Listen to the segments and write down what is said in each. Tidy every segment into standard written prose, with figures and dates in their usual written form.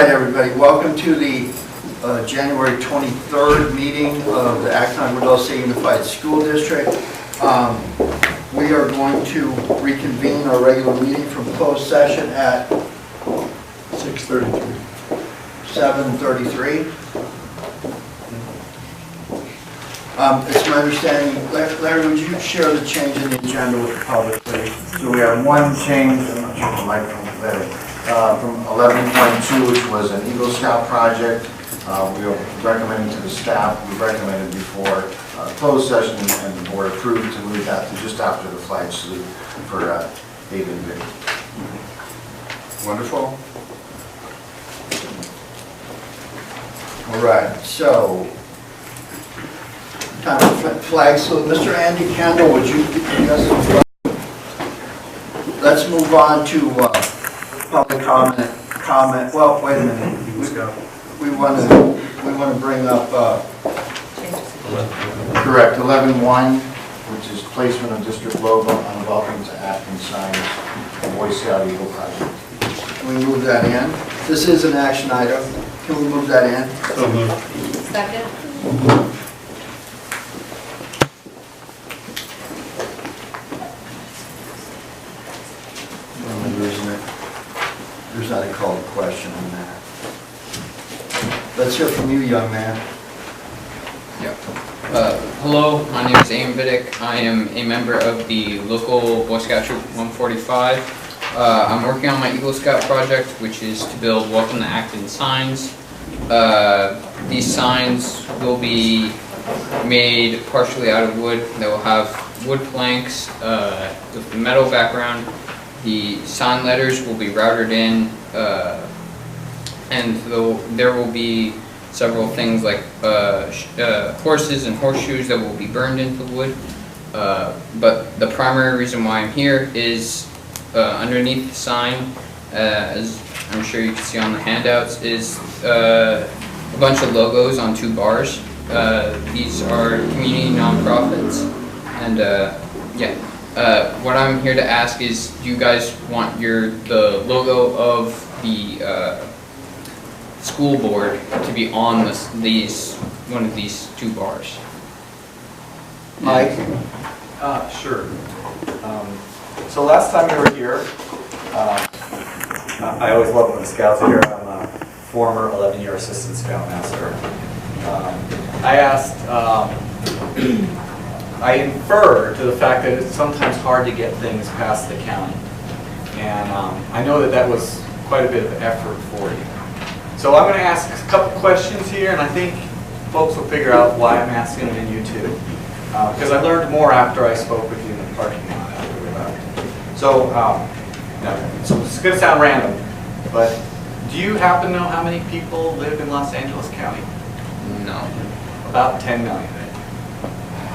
night, everybody. Welcome to the January 23rd meeting of the Acton-Woodall Unified School District. We are going to reconvene our regular meeting from closed session at 6:33. 7:33. It's my understanding, Larry, would you share the change in the agenda with the public, please? So we have one change, I'm not sure if the microphone is better, from 11.2, which was an Eagle Scout project. We are recommending to the staff, we recommended before closed session, and the board approved to move that to just after the flag salute for David Vick. Wonderful. All right, so time for flag salute. Mr. Andy Kendall, would you give us some flag? Let's move on to public comment. Well, wait a minute. We want to bring up Correct, 11.1, which is placement of district logo on welcome to Acton signs, Boy Scout Eagle project. Can we move that in? This is an action item. Can we move that in? So moved. Second. There's not a call to question on that. Let's hear from you, young man. Yep. Hello, my name is Aim Vidic. I am a member of the local Boy Scout Troop 145. I'm working on my Eagle Scout project, which is to build Welcome to Acton signs. These signs will be made partially out of wood. They will have wood planks with the metal background. The sign letters will be routed in, and there will be several things like horses and horseshoes that will be burned into wood. But the primary reason why I'm here is underneath the sign, as I'm sure you can see on the handouts, is a bunch of logos on 2 bars. These are community nonprofits, and yeah. What I'm here to ask is, do you guys want the logo of the school board to be on one of these 2 bars? Mike? Sure. So last time we were here, I always love when the scouts are here. I'm a former 11-year assistant scoutmaster. I asked, I infer to the fact that it's sometimes hard to get things past the county. And I know that was quite a bit of effort for you. So I'm going to ask a couple questions here, and I think folks will figure out why I'm asking them, and you too. Because I learned more after I spoke with you in the parking lot after we left. So, so it's going to sound random, but do you happen to know how many people live in Los Angeles County? No. About 10 million.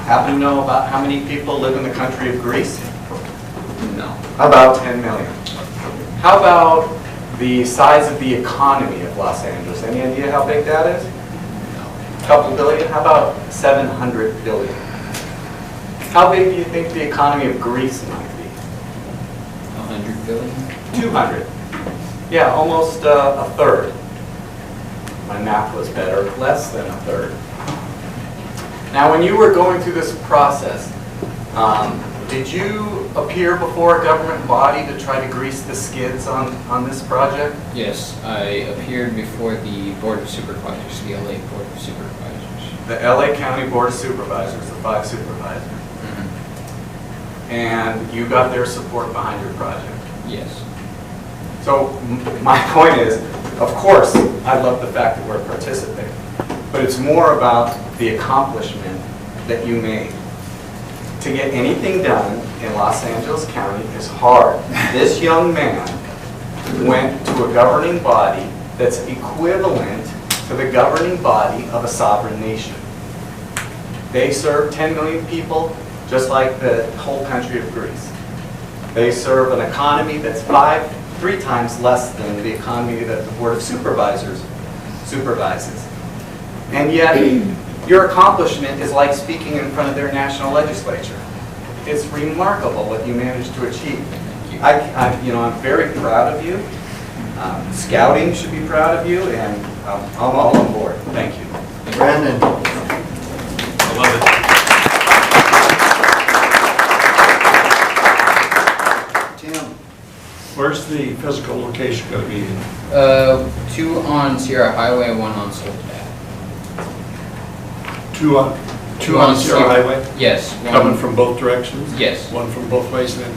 Happen to know about how many people live in the country of Greece? No. About 10 million. How about the size of the economy of Los Angeles? Any idea how big that is? A couple billion? How about 700 billion? How big do you think the economy of Greece might be? 100 billion? 200. Yeah, almost a third. My math was better. Less than a third. Now, when you were going through this process, did you appear before a government body to try to grease the skids on this project? Yes, I appeared before the Board of Supervisors, the LA Board of Supervisors. The LA County Board of Supervisors, the 5 supervisors. Mm-hmm. And you got their support behind your project. Yes. So my point is, of course, I love the fact that we're participating, but it's more about the accomplishment that you made. To get anything done in Los Angeles County is hard. This young man went to a governing body that's equivalent to the governing body of a sovereign nation. They serve 10 million people, just like the whole country of Greece. They serve an economy that's 3 times less than the economy that the Board of Supervisors supervises. And yet, your accomplishment is like speaking in front of their national legislature. It's remarkable what you managed to achieve. I'm very proud of you. Scouting should be proud of you, and I'm all on board. Thank you. Brandon? I love it. Tim? Where's the physical location going to be? 2 on Sierra Highway, 1 on Soledad. Two on Sierra Highway? Yes. Coming from both directions? Yes. One from both ways and then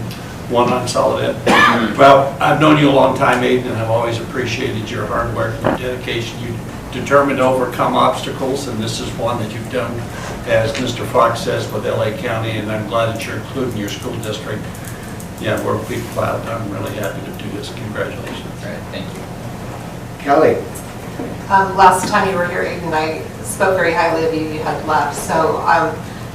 one on Soledad? Well, I've known you a long time, Aiden, and I've always appreciated your hard work and your dedication. You're determined to overcome obstacles, and this is one that you've done, as Mr. Fox says, with LA County, and I'm glad that you're including your school district. Yeah, we're proud. I'm really happy to do this. Congratulations. All right, thank you. Kelly? Last time you were here, Aiden, I spoke very highly of you. You had left. So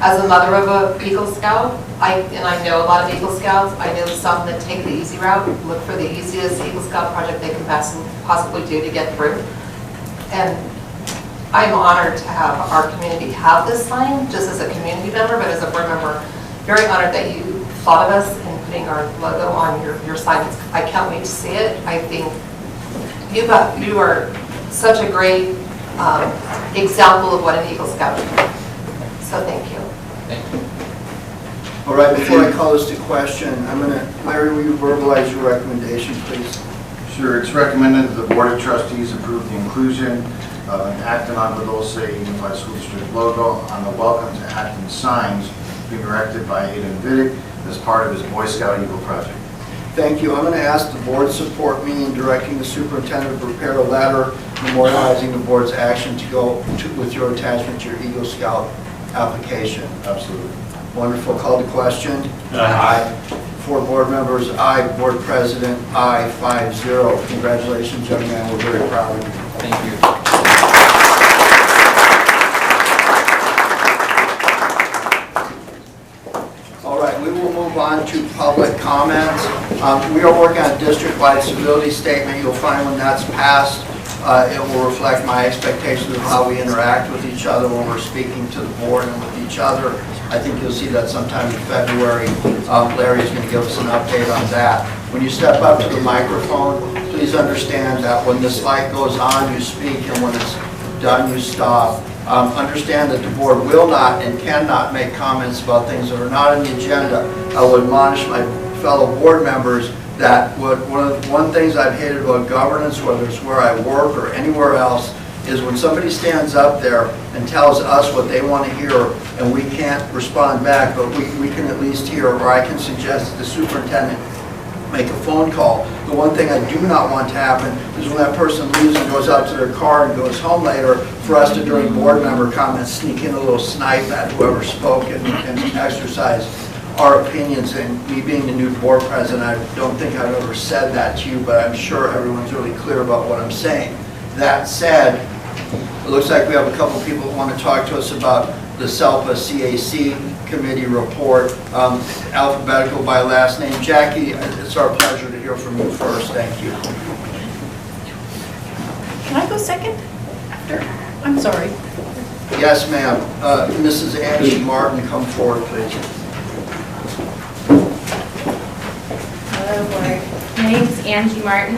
as a mother of a Eagle Scout, I know a lot of Eagle Scouts. I know some that take the easy route, look for the easiest Eagle Scout project they can possibly do to get through. And I'm honored to have our community have this sign, just as a community member, but as a board member, very honored that you thought of us in putting our logo on your sign. I can't wait to see it. I think you are such a great example of what an Eagle Scout is. So thank you. Thank you. All right, before I call this to question, Larry, will you verbalize your recommendation, please? Sure, it's recommended that the Board of Trustees approve the inclusion of an Acton on Dulce Unified School District logo on the Welcome to Acton signs being erected by Aiden Vidic as part of his Boy Scout Eagle project. Thank you. I'm going to ask the board to support me in directing the superintendent to prepare a letter memorializing the board's action to go with your attachment to your Eagle Scout application. Absolutely. Wonderful. Call to question. Aye. 4 board members, aye. Board president, aye. 5-0. Congratulations, young man. We're very proud of you. Thank you. All right, we will move on to public comments. We are working on a district-wide civility statement. You'll find when that's passed, it will reflect my expectations of how we interact with each other when we're speaking to the board and with each other. I think you'll see that sometime in February. Larry is going to give us an update on that. When you step up to the microphone, please understand that when this light goes on, you speak, and when it's done, you stop. Understand that the board will not and cannot make comments about things that are not on the agenda. I will admonish my fellow board members that one of the things I've hated about governance, whether it's where I work or anywhere else, is when somebody stands up there and tells us what they want to hear and we can't respond back, but we can at least hear, or I can suggest that the superintendent make a phone call. The one thing I do not want to happen is when that person leaves and goes out to their car and goes home later, for us to, during board member comments, sneak in a little snipe at whoever spoke and exercise our opinions. And me being the new board president, I don't think I've ever said that to you, but I'm sure everyone's really clear about what I'm saying. That said, it looks like we have a couple people that want to talk to us about the SELPA CAC committee report, alphabetical by last name. Jackie, it's our pleasure to hear from you first. Thank you. Can I go second? After? I'm sorry. Yes, ma'am. Mrs. Angie Martin, come forward, please. Hello, Board. My name is Angie Martin.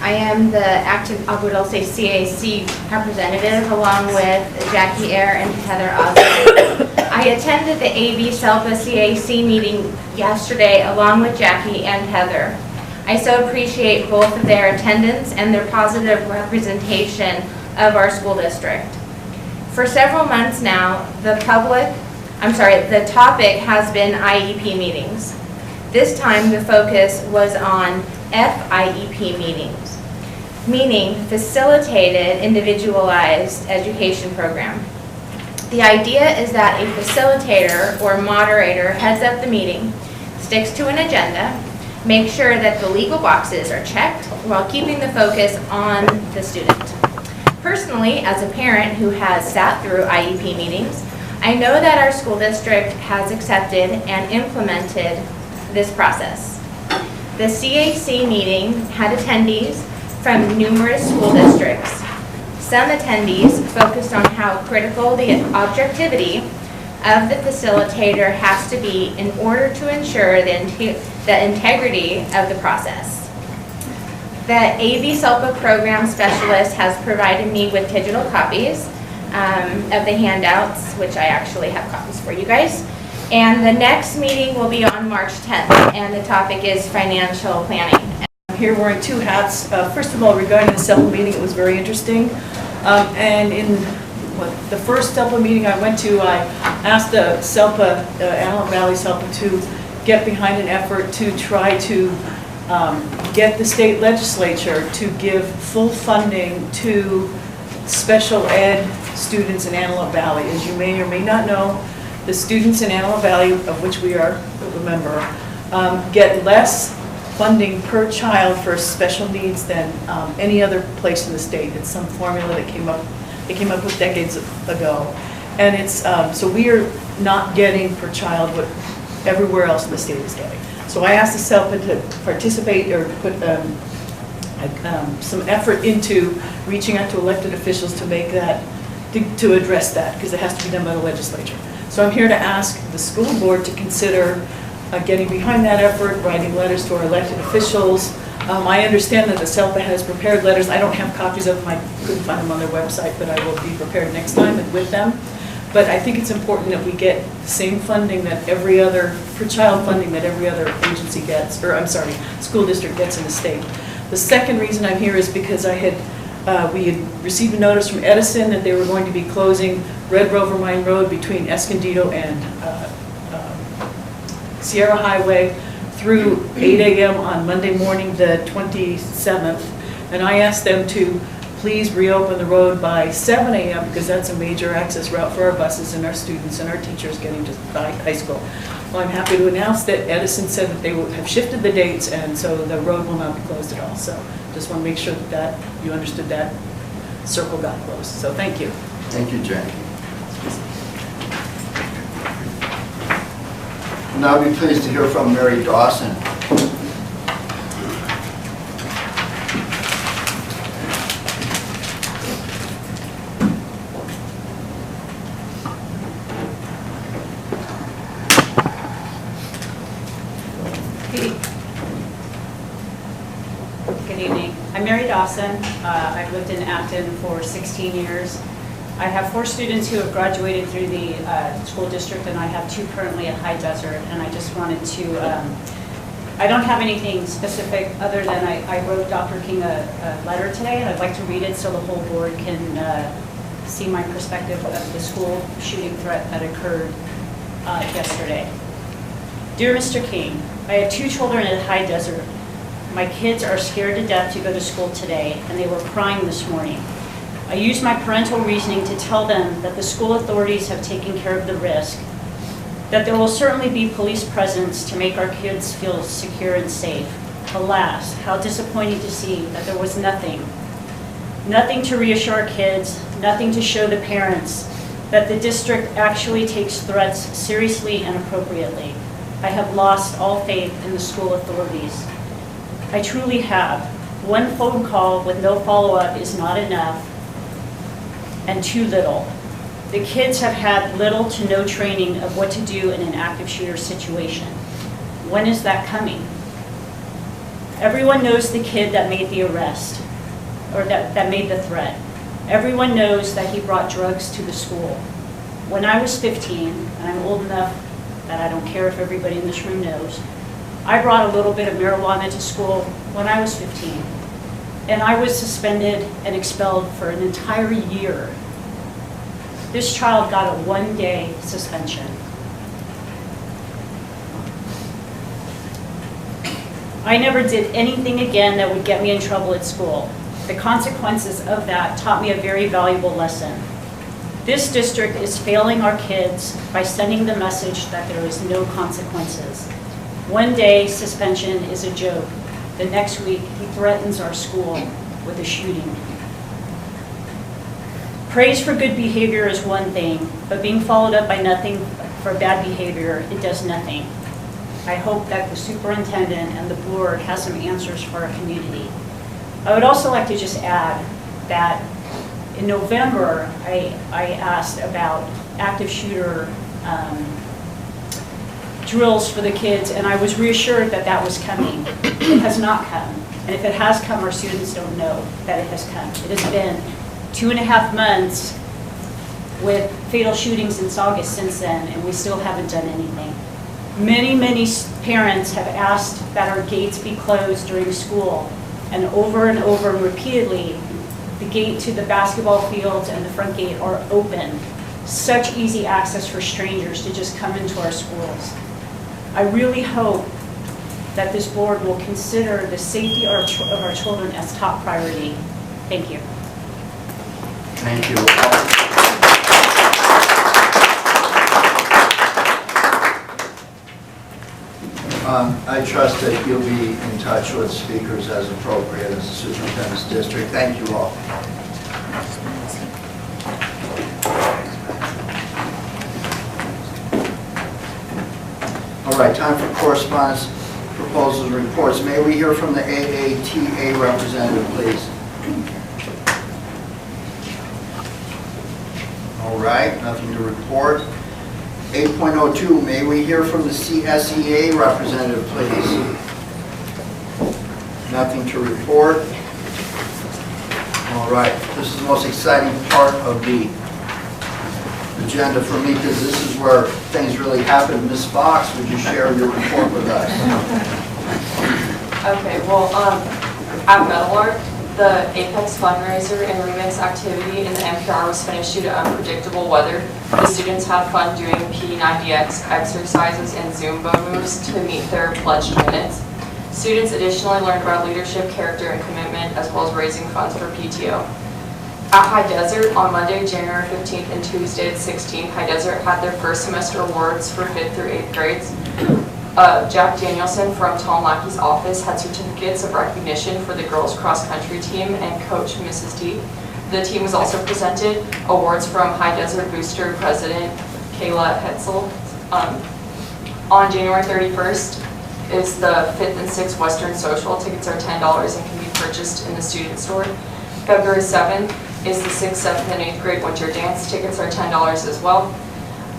I am the active Agua Dulce CAC representative along with Jackie Eyre and Heather Osborne. I attended the AB SELPA CAC meeting yesterday along with Jackie and Heather. I so appreciate both of their attendance and their positive representation of our school district. For several months now, the topic has been IEP meetings. This time the focus was on FIEP meetings, meaning facilitated individualized education program. The idea is that a facilitator or moderator heads up the meeting, sticks to an agenda, makes sure that the legal boxes are checked while keeping the focus on the student. Personally, as a parent who has sat through IEP meetings, I know that our school district has accepted and implemented this process. The CAC meeting had attendees from numerous school districts. Some attendees focused on how critical the objectivity of the facilitator has to be in order to ensure the integrity of the process. The AV SELPA program specialist has provided me with digital copies of the handouts, which I actually have copies for you guys. And the next meeting will be on March 10th, and the topic is financial planning. I'm here wearing two hats. First of all, regarding the SELPA meeting, it was very interesting. And in the first SELPA meeting I went to, I asked the SELPA, Antelope Valley SELPA, to get behind an effort to try to get the state legislature to give full funding to special ed students in Antelope Valley. As you may or may not know, the students in Antelope Valley, of which we are a member, get less funding per child for special needs than any other place in the state. It's some formula that they came up with decades ago. And it's, so we are not getting per child what everywhere else in the state is getting. So I asked the SELPA to participate or put some effort into reaching out to elected officials to make that, to address that, because it has to be done by the legislature. So I'm here to ask the school board to consider getting behind that effort, writing letters to our elected officials. I understand that the SELPA has prepared letters. I don't have copies of them. I couldn't find them on their website, but I will be prepared next time and with them. But I think it's important that we get the same funding that every other, per child funding that every other agency gets, or I'm sorry, school district gets in the state. The second reason I'm here is because we had received a notice from Edison that they were going to be closing Red Rover Mine Road between Escondido and Sierra Highway through 8 a.m. on Monday morning, the 27th. And I asked them to please reopen the road by 7 a.m. because that's a major access route for our buses and our students and our teachers getting to high school. Well, I'm happy to announce that Edison said that they have shifted the dates, and so the road will not be closed at all. So just want to make sure that you understood that circle got closed. So thank you. Thank you, Jackie. Now I'll be pleased to hear from Mary Dawson. Good evening. I'm Mary Dawson. I've lived in Acton for 16 years. I have 4 students who have graduated through the school district, and I have 2 currently at High Desert. And I just wanted to, I don't have anything specific other than I wrote Dr. King a letter today, and I'd like to read it so the whole board can see my perspective of the school shooting threat that occurred yesterday. Dear Mr. King, I have 2 children at High Desert. My kids are scared to death to go to school today, and they were crying this morning. I used my parental reasoning to tell them that the school authorities have taken care of the risk, that there will certainly be police presence to make our kids feel secure and safe. Alas, how disappointing to see that there was nothing. Nothing to reassure kids, nothing to show the parents that the district actually takes threats seriously and appropriately. I have lost all faith in the school authorities. I truly have. One phone call with no follow-up is not enough, and too little. The kids have had little to no training of what to do in an active shooter situation. When is that coming? Everyone knows the kid that made the arrest, or that made the threat. Everyone knows that he brought drugs to the school. When I was 15, and I'm old enough that I don't care if everybody in this room knows, I brought a little bit of marijuana to school when I was 15. And I was suspended and expelled for an entire year. This child got a 1-day suspension. I never did anything again that would get me in trouble at school. The consequences of that taught me a very valuable lesson. This district is failing our kids by sending the message that there is no consequences. 1-day suspension is a joke. The next week, he threatens our school with a shooting. Praise for good behavior is one thing, but being followed up by nothing for bad behavior, it does nothing. I hope that the superintendent and the board has some answers for our community. I would also like to just add that in November, I asked about active shooter drills for the kids, and I was reassured that that was coming. It has not come. And if it has come, our students don't know that it has come. It has been 2.5 months with fatal shootings in August since then, and we still haven't done anything. Many, many parents have asked that our gates be closed during school, and over and repeatedly, the gate to the basketball fields and the front gate are open. Such easy access for strangers to just come into our schools. I really hope that this board will consider the safety of our children as top priority. Thank you. Thank you. I trust that you'll be in touch with speakers as appropriate as the superintendent's district. Thank you all. All right, time for correspondence, proposals, and reports. May we hear from the AATA representative, please? All right, nothing to report. 8.02, may we hear from the CSEA representative, please? Nothing to report. All right, this is the most exciting part of the agenda for me because this is where things really happen. Ms. Fox, would you share your report with us? Okay, well, at Metalart, the Apex fundraiser and remix activity in the NPR was finished due to unpredictable weather. The students had fun doing P90X exercises and Zumba moves to meet their pledged minutes. Students additionally learned about leadership, character, and commitment, as well as raising funds for PTO. At High Desert, on Monday, January 15th and Tuesday the 16th, High Desert had their first semester awards for 5th through 8th grades. Jack Danielson from Tom Lackey's office had certificates of recognition for the girls cross country team and coach Mrs. D. The team was also presented awards from High Desert Booster President Kayla Hetzel. On January 31st is the 5th and 6th Western Social. Tickets are $10 and can be purchased in the student store. February 7th is the 6th, 7th, and 8th grade winter dance. Tickets are $10 as well.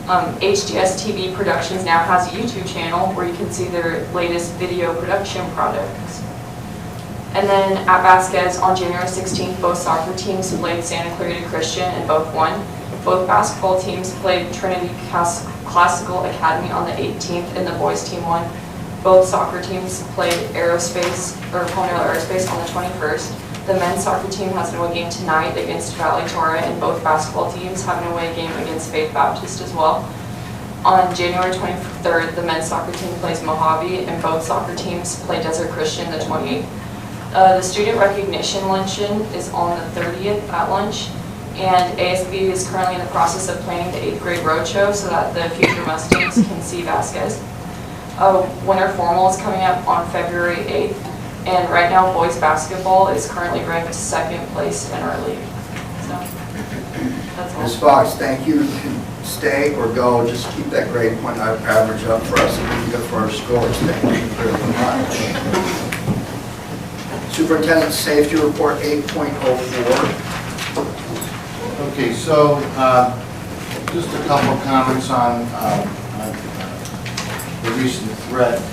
HDS TV Productions now has a YouTube channel where you can see their latest video production products. And then at Vasquez on January 16th, both soccer teams played Santa Clarita Christian and both won. Both basketball teams played Trinity Classical Academy on the 18th and the boys team won. Both soccer teams played Colonial Aerospace on the 21st. The men's soccer team has an away game tonight against Valley Torah, and both basketball teams have an away game against Faith Baptist as well. On January 23rd, the men's soccer team plays Mojave, and both soccer teams play Desert Christian the 28th. The student recognition luncheon is on the 30th at lunch, and ASB is currently in the process of planning the 8th grade roadshow so that the future Mustangs can see Vasquez. Winter formal is coming up on February 8th. And right now, boys basketball is currently ranked 2nd place in our league. So, that's all. Ms. Fox, thank you. You can stay or go. Just keep that grade point average up for us and we can go for our scores. Thank you very much. Superintendent Safety Report 8.04. Okay, so just a couple of comments on the recent threat. I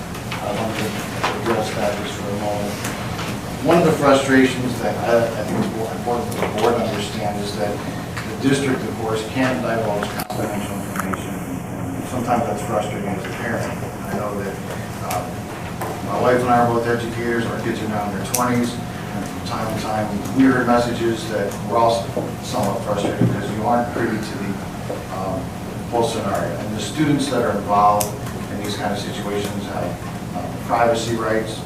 want to address that just for a moment. One of the frustrations that I think is important for the board to understand is that the district, of course, can't divulge confidential information. Sometimes that's frustrating as a parent. I know that my wife and I are both educators. Our kids are now in their 20s. And from time to time, we heard messages that we're also somewhat frustrated because you aren't privy to the full scenario. And the students that are involved in these kind of situations have privacy rights.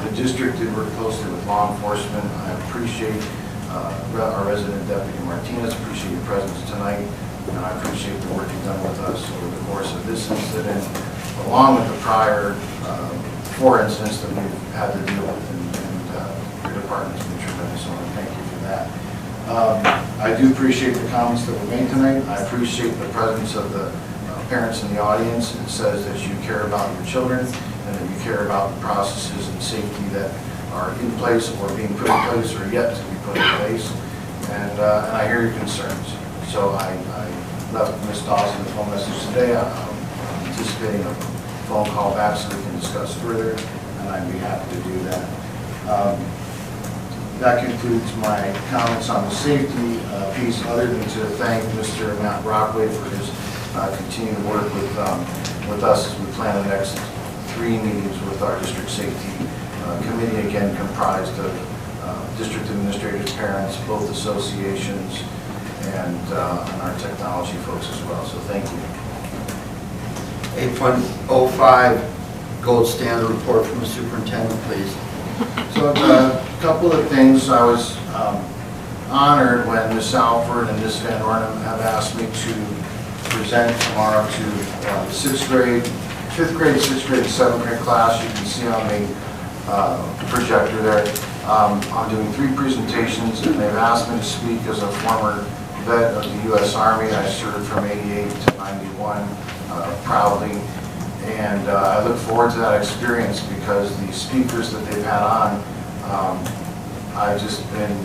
The district did work closely with law enforcement. I appreciate our resident Deputy Martinez, appreciate your presence tonight, and I appreciate the work you've done with us over the course of this incident, along with the prior 4 incidents that we've had to deal with, and your department's been tremendous, so I thank you for that. I do appreciate the comments that were made tonight. I appreciate the presence of the parents in the audience. It says that you care about your children and that you care about the processes and safety that are in place or being put in place or yet to be put in place. And I hear your concerns. So I left Ms. Dawson a phone message today. I'm anticipating a phone call back so we can discuss further, and I'd be happy to do that. That concludes my comments on the safety piece, other than to thank Mr. Matt Rockway for his continued work with us as we plan the next 3 meetings with our district safety committee, again comprised of district administrators, parents, both associations, and our technology folks as well. So thank you. 8.05 gold standard report from the superintendent, please. So a couple of things. I was honored when Ms. Alford and Ms. Van Ornum have asked me to present tomorrow to the 6th grade, 5th grade, 6th grade, 7th grade class. You can see on the projector there. I'm doing 3 presentations, and they've asked me to speak as a former vet of the U.S. Army. I served from 88 to 91 proudly. And I look forward to that experience because the speakers that they've had on, I've just been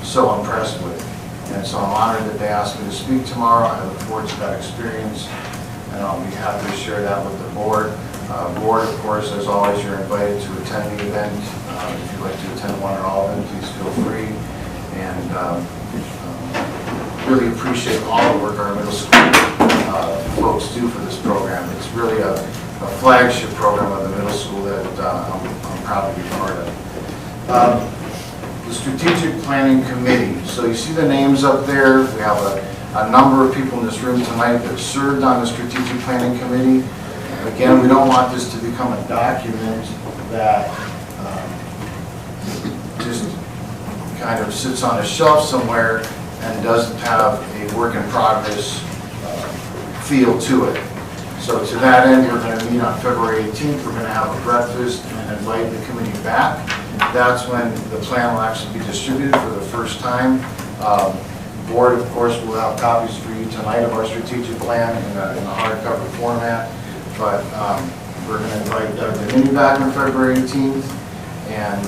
so impressed with. And so I'm honored that they asked me to speak tomorrow. I look forward to that experience, and I'll be happy to share that with the board. Board, of course, as always, you're invited to attend the event. If you'd like to attend one or all of them, please feel free. And really appreciate all the work our middle school folks do for this program. It's really a flagship program of the middle school that I'm proud to be part of. The Strategic Planning Committee. So you see the names up there. We have a number of people in this room tonight that served on the Strategic Planning Committee. Again, we don't want this to become a document that just kind of sits on a shelf somewhere and doesn't have a work in progress feel to it. So to that end, we're going to meet on February 18th. We're going to have a breakfast and invite the committee back. That's when the plan will actually be distributed for the first time. Board, of course, will have copies for you tonight of our strategic plan in a hardcover format. But we're going to invite the committee back on February 18th and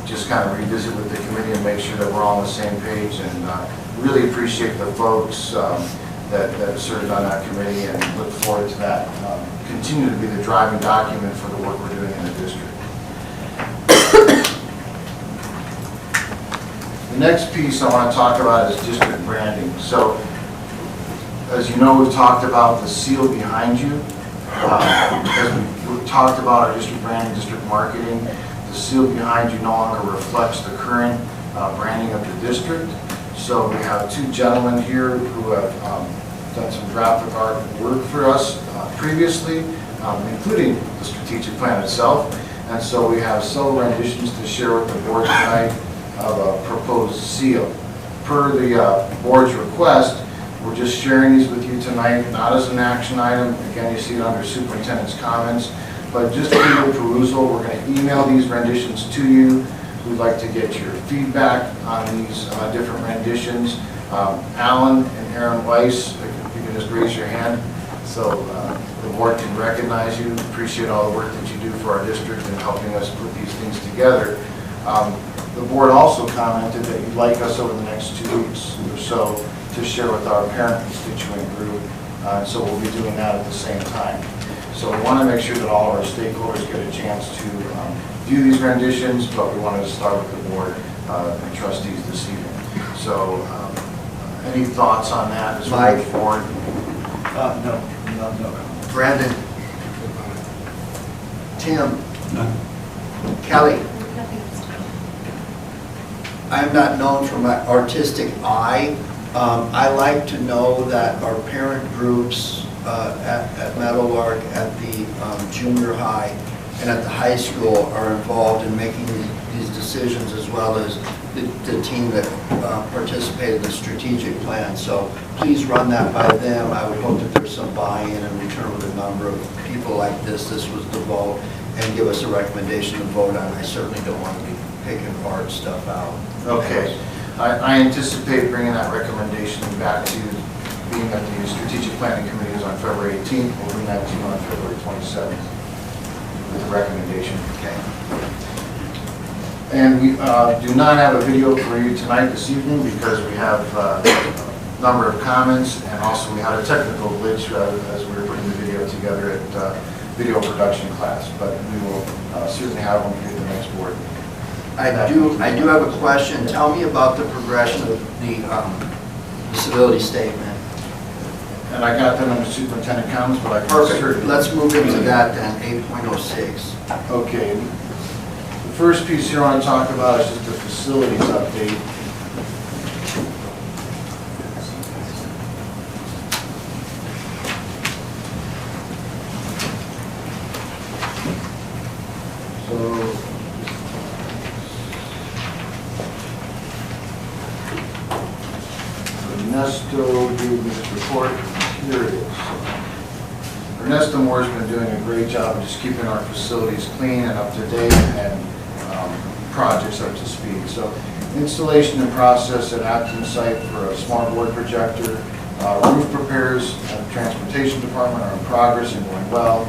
just kind of revisit with the committee and make sure that we're all on the same page. And really appreciate the folks that served on that committee, and look forward to that. Continue to be the driving document for the work we're doing in the district. The next piece I want to talk about is district branding. So, as you know, we've talked about the seal behind you. As we've talked about our district branding, district marketing, the seal behind you no longer reflects the current branding of the district. So we have 2 gentlemen here who have done some graphic art work for us previously, including the strategic plan itself. And so we have several renditions to share with the board tonight of a proposed seal. Per the board's request, we're just sharing these with you tonight, not as an action item. Again, you see it under superintendent's comments, but just for your perusal. We're going to email these renditions to you. We'd like to get your feedback on these different renditions. Alan and Aaron Weiss, if you can just raise your hand so the board can recognize you. Appreciate all the work that you do for our district and helping us put these things together. The board also commented that you'd like us over the next 2 weeks or so to share with our parent constituent group. So we'll be doing that at the same time. So we want to make sure that all of our stakeholders get a chance to view these renditions, but we wanted to start with the board and trustees this evening. So any thoughts on that as we move forward? No. Brandon? Tim? None. Kelly? I'm not known for my artistic eye. I like to know that our parent groups at Meadowlark, at the junior high, and at the high school are involved in making these decisions, as well as the team that participated in the strategic plan. So please run that by them. I would hope that there's some buy-in in return with a number of people like this. This was the vote, and give us a recommendation to vote on. I certainly don't want to be picking art stuff out. Okay. I anticipate bringing that recommendation back to you, being at the strategic planning committee is on February 18th. We'll bring that to you on February 27th with the recommendation. Okay. And we do not have a video for you tonight, this evening, because we have a number of comments, and also we had a technical glitch as we were putting the video it together at video production class, but we will certainly have one for the next board. I do have a question. Tell me about the progression of the disability statement. And I got that under superintendent comments, but I can Perfect. certainly... Let's move into that then, 8.06. Okay. The first piece here I want to talk about is just the facilities update. So, Ernesto gave me this report, here it is. Ernesto Moore's been doing a great job of just keeping our facilities clean and up to date and projects up to speed. So installation and process at Acton site for a smart board projector. Roof repairs at the transportation department are in progress and going well.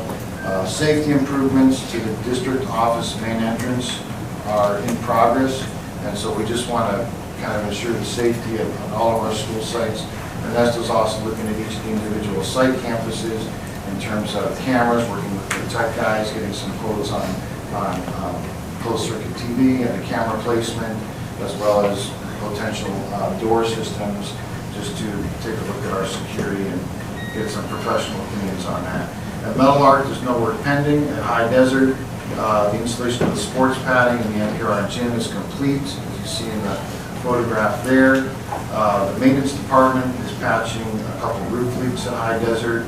Safety improvements to the district office main entrance are in progress. And so we just want to kind of ensure the safety of all of our school sites. Ernesto's also looking at each of the individual site campuses in terms of cameras, working with the tech guys, getting some quotes on closed circuit TV and the camera placement, as well as potential door systems, just to take a look at our security and get some professional opinions on that. At Metal Art, there's no work pending. At High Desert, the installation of the sports padding in the NPR gym is complete, as you see in the photograph there. The maintenance department is patching a couple roof leaks at High Desert.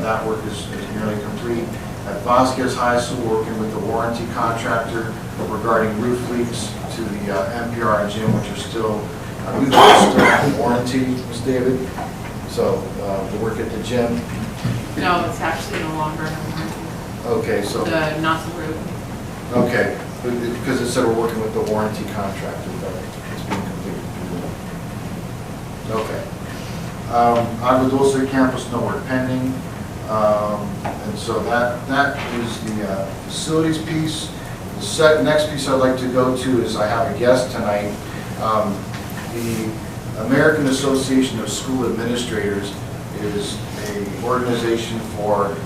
That work is nearly complete. At Vasquez High School, working with the warranty contractor regarding roof leaks to the NPR gym, which are still, I believe they're still on warranty, Ms. David. So the work at the gym. No, it's actually no longer on warranty. Okay, so. Not the roof. Okay, because it said we're working with the warranty contractor, but it's being completed. Okay. AADUSD campus, no work pending. And so that is the facilities piece. The next piece I'd like to go to is I have a guest tonight. The American Association of School Administrators is an organization for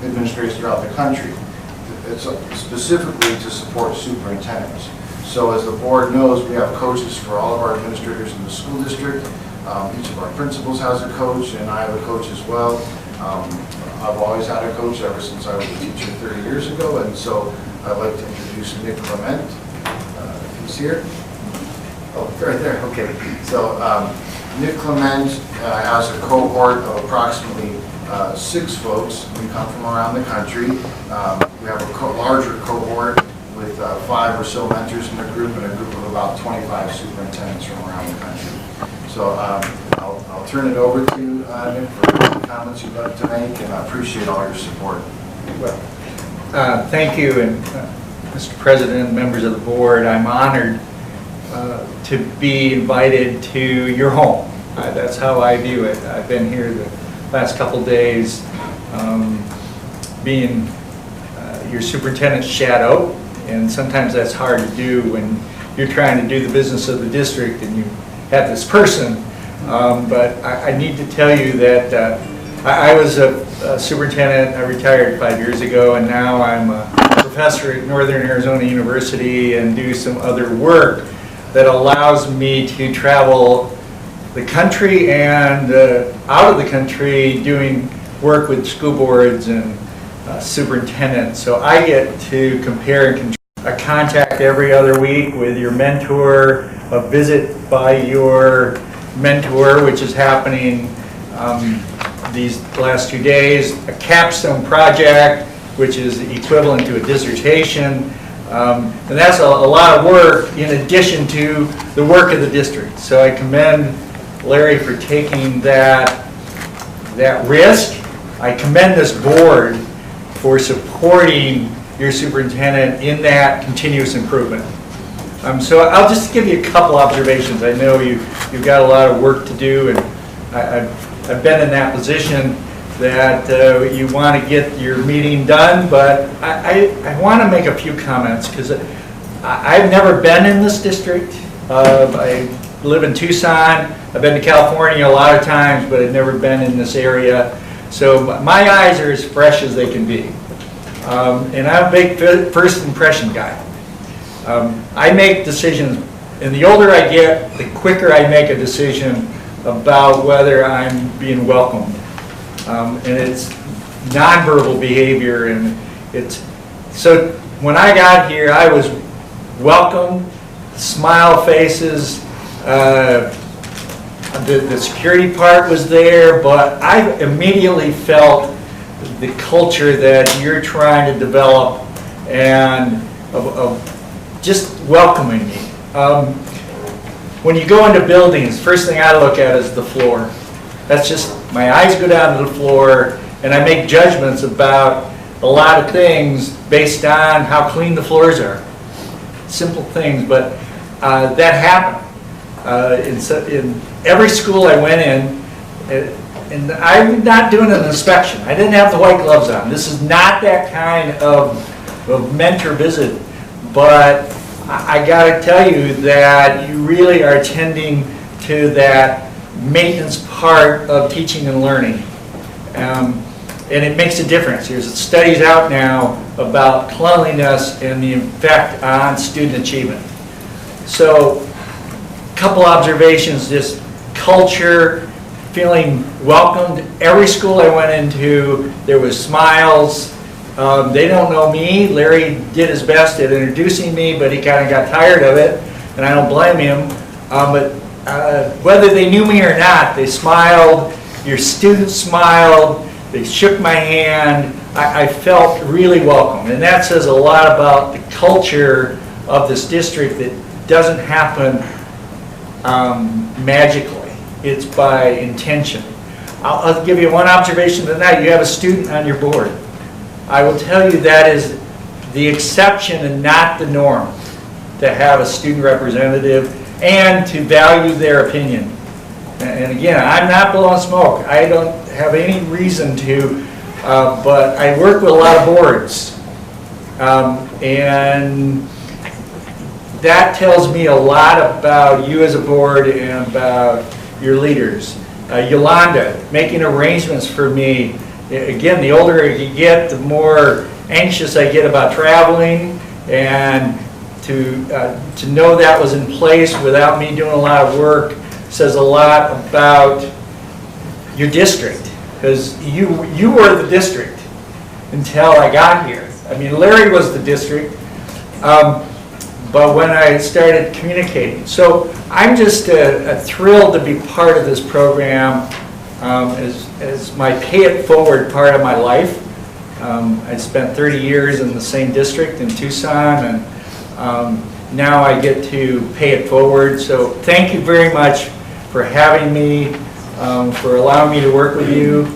administrators throughout the country. It's specifically to support superintendents. So as the board knows, we have coaches for all of our administrators in the school district. Each of our principals has a coach, and I have a coach as well. I've always had a coach ever since I was a teacher 30 years ago, and so I'd like to introduce Nick Clement. If he's here. Oh, right there, okay. So Nick Clement has a cohort of approximately 6 folks. We come from around the country. We have a larger cohort with 5 or so mentors in the group and a group of about 25 superintendents from around the country. So I'll turn it over to you, Nick, for the comments you'd like to make, and I appreciate all your support. Well, thank you, and Mr. President, members of the board, I'm honored to be invited to your home. That's how I view it. I've been here the last couple days being your superintendent's shadow, and sometimes that's hard to do when you're trying to do the business of the district and you have this person. But I need to tell you that I was a superintendent. I retired 5 years ago, and now I'm a professor at Northern Arizona University and do some other work that allows me to travel the country and out of the country doing work with school boards and superintendents. So I get to compare and a contact every other week with your mentor, a visit by your mentor, which is happening these last 2 days, a capstone project, which is equivalent to a dissertation. And that's a lot of work in addition to the work of the district. So I commend Larry for taking that risk. I commend this board for supporting your superintendent in that continuous improvement. So I'll just give you a couple observations. I know you've got a lot of work to do, and I've been in that position that you want to get your meeting done, but I want to make a few comments because I've never been in this district. I live in Tucson. I've been to California a lot of times, but I've never been in this area. So my eyes are as fresh as they can be. And I'm a big first impression guy. I make decisions, and the older I get, the quicker I make a decision about whether I'm being welcomed. And it's nonverbal behavior, and it's, so when I got here, I was welcomed, smile faces, the security part was there, but I immediately felt the culture that you're trying to develop and of just welcoming me. When you go into buildings, first thing I look at is the floor. That's just, my eyes go down to the floor and I make judgments about a lot of things based on how clean the floors are. Simple things, but that happened. In every school I went in, and I'm not doing an inspection. I didn't have the white gloves on. This is not that kind of mentor visit, but I gotta tell you that you really are tending to that maintenance part of teaching and learning. And it makes a difference. There's studies out now about cleanliness and the effect on student achievement. So, a couple observations, just culture, feeling welcomed. Every school I went into, there was smiles. They don't know me. Larry did his best at introducing me, but he kind of got tired of it, and I don't blame him. But whether they knew me or not, they smiled. Your students smiled. They shook my hand. I felt really welcome, and that says a lot about the culture of this district that doesn't happen magically. It's by intention. I'll give you one observation tonight. You have a student on your board. I will tell you that is the exception and not the norm, to have a student representative and to value their opinion. And again, I'm not blowing smoke. I don't have any reason to, but I work with a lot of boards. And that tells me a lot about you as a board and about your leaders. Yolanda, making arrangements for me. Again, the older you get, the more anxious I get about traveling, and to know that was in place without me doing a lot of work says a lot about your district, because you were the district until I got here. I mean, Larry was the district, but when I started communicating. So I'm just thrilled to be part of this program as my pay it forward part of my life. I spent 30 years in the same district in Tucson, and now I get to pay it forward. So thank you very much for having me, for allowing me to work with you,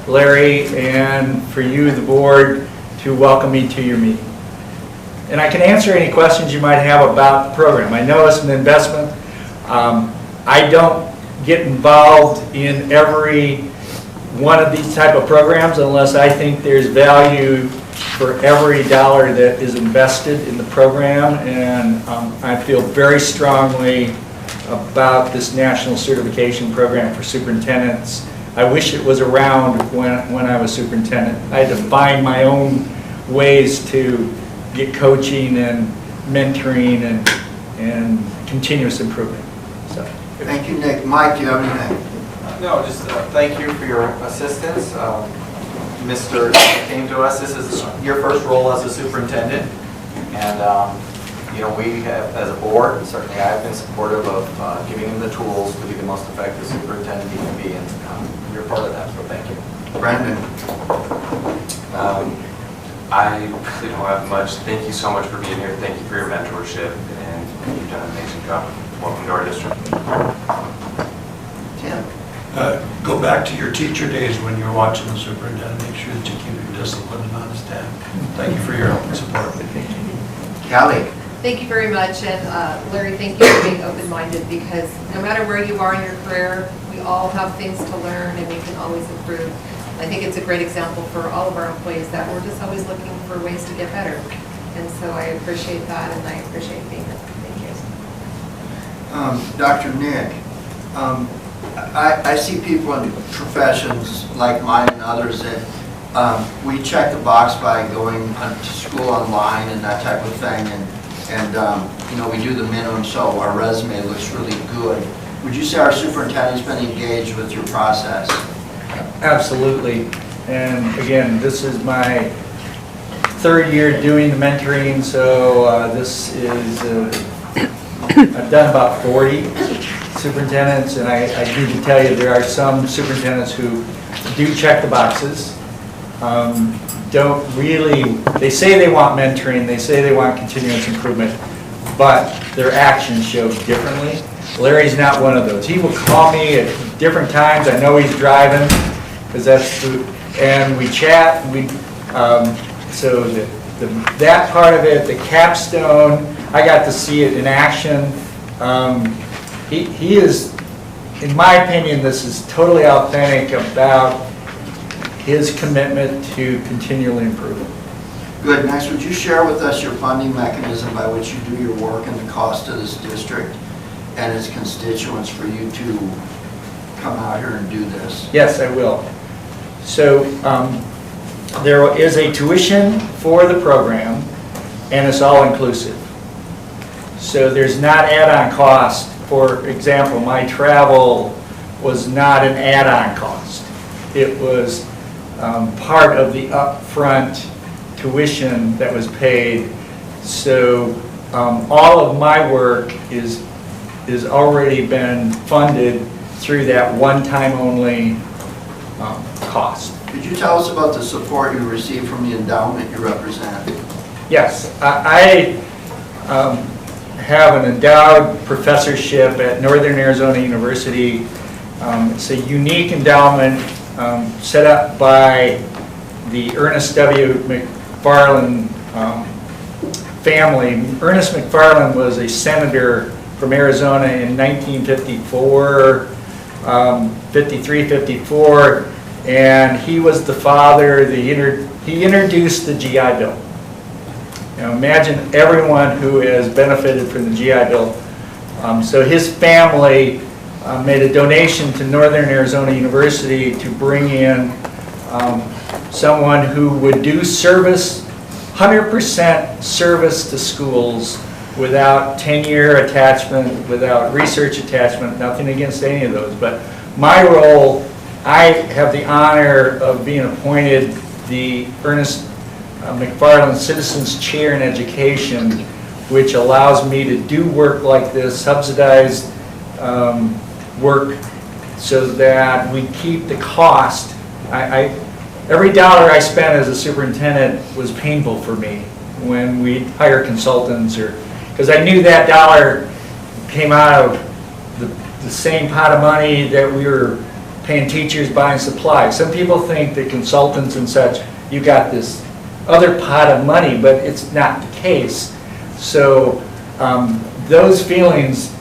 Larry, and for you, the board, to welcome me to your meeting. And I can answer any questions you might have about the program. I know it's an investment. I don't get involved in every one of these type of programs unless I think there's value for every dollar that is invested in the program, and I feel very strongly about this national certification program for superintendents. I wish it was around when I was superintendent. I had to find my own ways to get coaching and mentoring and continuous improvement. So. Thank you, Nick. Mike, do you have anything? No, just thank you for your assistance. Mr. came to us. This is your first role as a superintendent, and you know, we have, as a board, certainly I've been supportive of giving him the tools to be the most effective superintendent he can be, and you're part of that. So thank you, Brandon. I really don't have much. Thank you so much for being here. Thank you for your mentorship, and you've done an amazing job. Welcome to our district. Tim. Go back to your teacher days when you're watching the superintendent. Make sure that you keep your discipline and on staff. Thank you for your help and support. Callie. Thank you very much, and Larry, thank you for being open-minded, because no matter where you are in your career, we all have things to learn and we can always improve. I think it's a great example for all of our employees that we're just always looking for ways to get better. And so I appreciate that, and I appreciate being here. Thank you. Dr. Nick, I see people in professions like mine and others that we check the box by going to school online and that type of thing, and you know, we do the minimum so our resume looks really good. Would you say our superintendent's been engaged with your process? Absolutely. And again, this is my third year doing the mentoring, so this is, I've done about 40 superintendents, and I need to tell you there are some superintendents who do check the boxes, don't really, they say they want mentoring, they say they want continuous improvement, but their actions show differently. Larry's not one of those. He will call me at different times. I know he's driving, because and we chat. So that part of it, the capstone, I got to see it in action. He is, in my opinion, this is totally authentic about his commitment to continually improve. Good. Next, would you share with us your funding mechanism by which you do your work and the cost of this district and its constituents for you to come out here and do this? Yes, I will. So there is a tuition for the program, and it's all inclusive. So there's not add-on cost. For example, my travel was not an add-on cost. It was part of the upfront tuition that was paid. So all of my work is already been funded through that one-time only cost. Could you tell us about the support you received from the endowment you represent? Yes, I have an endowed professorship at Northern Arizona University. It's a unique endowment set up by the Ernest W. McFarland family. Ernest McFarland was a senator from Arizona in 1954, 53, 54, and he was the father, he introduced the GI Bill. Now imagine everyone who has benefited from the GI Bill. So his family made a donation to Northern Arizona University to bring in someone who would do service, 100% service to schools without tenure attachment, without research attachment, nothing against any of those. But my role, I have the honor of being appointed the Ernest McFarland Citizens Chair in Education, which allows me to do work like this, subsidized work, so that we keep the cost. Every dollar I spent as a superintendent was painful for me when we hire consultants, or because I knew that dollar came out of the same pot of money that we were paying teachers, buying supplies. Some people think that consultants and such, you got this other pot of money, but it's not the case. So those feelings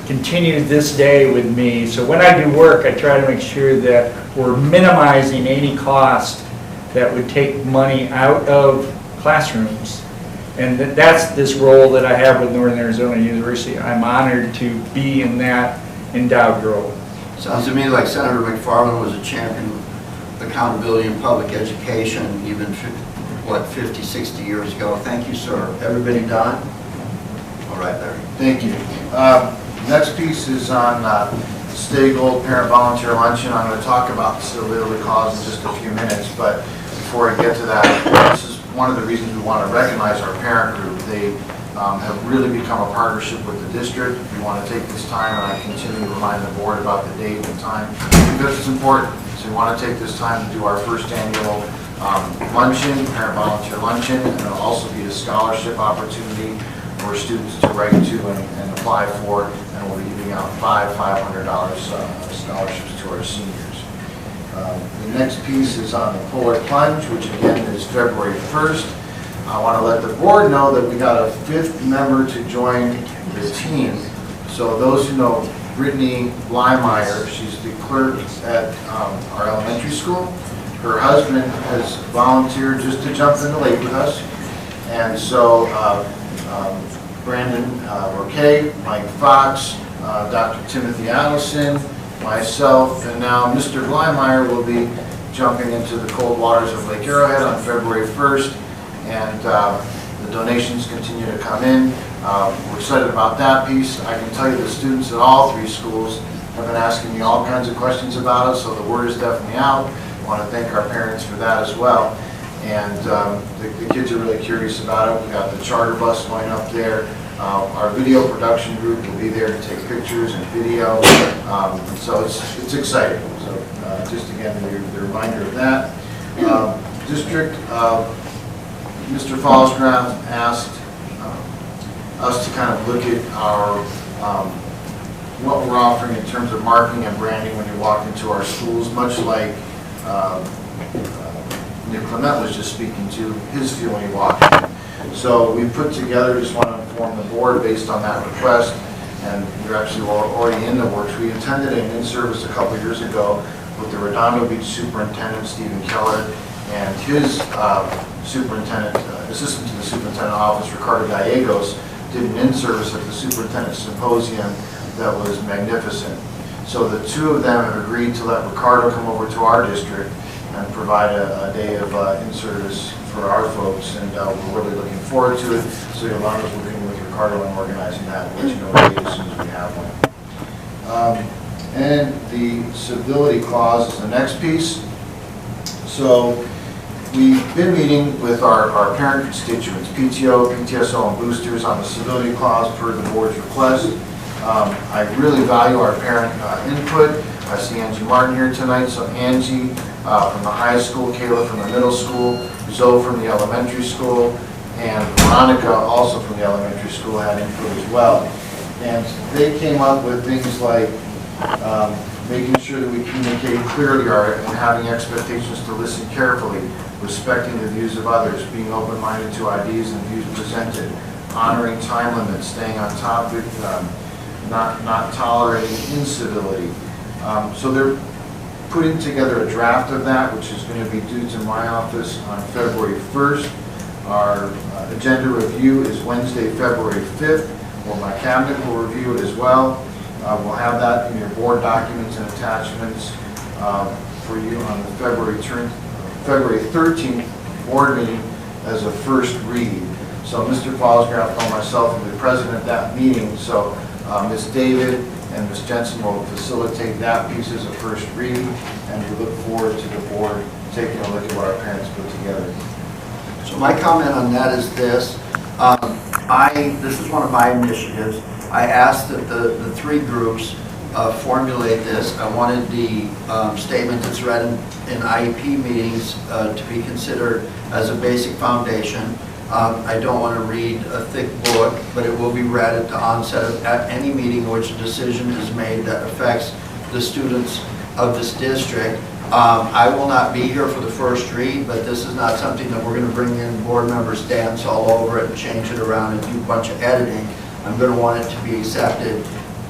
continue this day with me. So when I do work, I try to make sure that we're minimizing any cost that would take money out of classrooms. And that's this role that I have with Northern Arizona University. I'm honored to be in that endowed role. Sounds to me like Senator McFarland was a champion of accountability in public education, even, 50, 60 years ago. Thank you, sir. Everybody done? All right, Larry. Thank you. Next piece is on Stay Gold Parent Volunteer Luncheon. I'm going to talk about the Italy cause in just a few minutes, but before I get to that, this is one of the reasons we want to recognize our parent group. They have really become a partnership with the district. We want to take this time, and I continue to remind the board about the date and time because it's important. So we want to take this time to do our first annual luncheon, parent volunteer luncheon, and it'll also be a scholarship opportunity for students to write to and apply for, and we'll be giving out $500 scholarships to our seniors. The next piece is on the Polar Plunge, which again is February 1st. I want to let the board know that we got a 5th member to join the team. So those who know Brittany Blymeyer, she's the clerk at our elementary school. Her husband has volunteered just to jump in the lake with us. And so Brandon Roque, Mike Fox, Dr. Timothy Adelson, myself, and now Mr. Blymeyer will be jumping into the cold waters of Lake Arrowhead on February 1st, and the donations continue to come in. We're excited about that piece. I can tell you the students at all three schools have been asking me all kinds of questions about it, so the word is definitely out. I want to thank our parents for that as well. And the kids are really curious about it. We got the charter bus going up there. Our video production group will be there to take pictures and video. So it's exciting. So just again, the reminder of that. District, Mr. Fallsground asked us to kind of look at our what we're offering in terms of marketing and branding when you walk into our schools, much like Nick Clement was just speaking to his feel when he walked in. So we put together, just want to inform the board based on that request, and we're actually already in the works. We attended an in-service a couple years ago with the Redondo Beach Superintendent, Stephen Keller, and his superintendent, assistant to the superintendent office, Ricardo Gallegos, did an in-service at the superintendent symposium that was magnificent. So the two of them have agreed to let Ricardo come over to our district and provide a day of in-service for our folks, and we're really looking forward to it. So Yolanda's working with Ricardo and organizing that. We'll let you know the date as soon as we have one. And the civility clause is the next piece. So we've been meeting with our parent constituents, PTO, PTSO, and boosters on the civility clause per the board's request. I really value our parent input. I see Angie Martin here tonight, so Angie from the high school, Kayla from the middle school, Zoe from the elementary school, and Veronica also from the elementary school had input as well. And they came up with things like making sure that we communicate clearly and having expectations to listen carefully, respecting the views of others, being open-minded to ideas and views presented, honoring time limits, staying on topic, not tolerating incivility. So they're putting together a draft of that, which is going to be due to my office on February 1st. Our agenda review is Wednesday, February 5th, where my cabinet will review it as well. We'll have that in your board documents and attachments for you on the February 13th board meeting as a first read. So Mr. Fallsgraff and myself will be present at that meeting. So Ms. David and Ms. Jensen will facilitate that piece as a first read, and we look forward to the board taking a look at what our parents put together. So my comment on that is this. This is one of my initiatives. I asked that the three groups formulate this. I wanted the statement that's read in IEP meetings to be considered as a basic foundation. I don't want to read a thick book, but it will be read at the onset of any meeting in which a decision is made that affects the students of this district. I will not be here for the first read, but this is not something that we're going to bring in board members dance all over it and change it around and do a bunch of editing. I'm going to want it to be accepted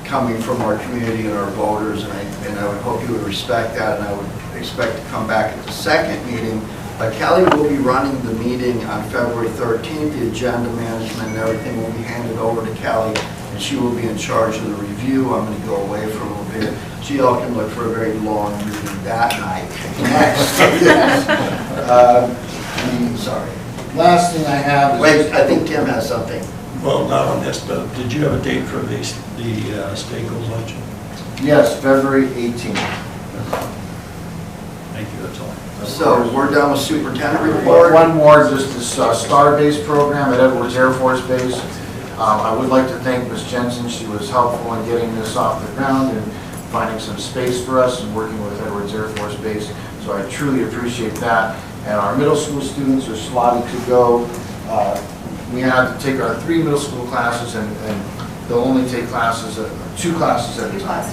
coming from our community and our voters, and I would hope you would respect that, and I would expect to come back at the second meeting. Kelly will be running the meeting on February 13th. The agenda management and everything will be handed over to Kelly, and she will be in charge of the review. I'm going to go away for a little bit. So you all can look for a very long meeting that night. Next. Sorry. Last thing I have is... Wait, I think Tim has something. Well, not on this, but did you have a date for the Staples luncheon? Yes, February 18th. Thank you, that's all. So we're done with superintendent report. One more, just this STAR-based program at Edwards Air Force Base. I would like to thank Ms. Jensen. She was helpful in getting this off the ground and finding some space for us and working with Edwards Air Force Base. So I truly appreciate that. And our middle school students are slotted to go. We have to take our 3 middle school classes, and they'll only take classes, 2 classes at a time.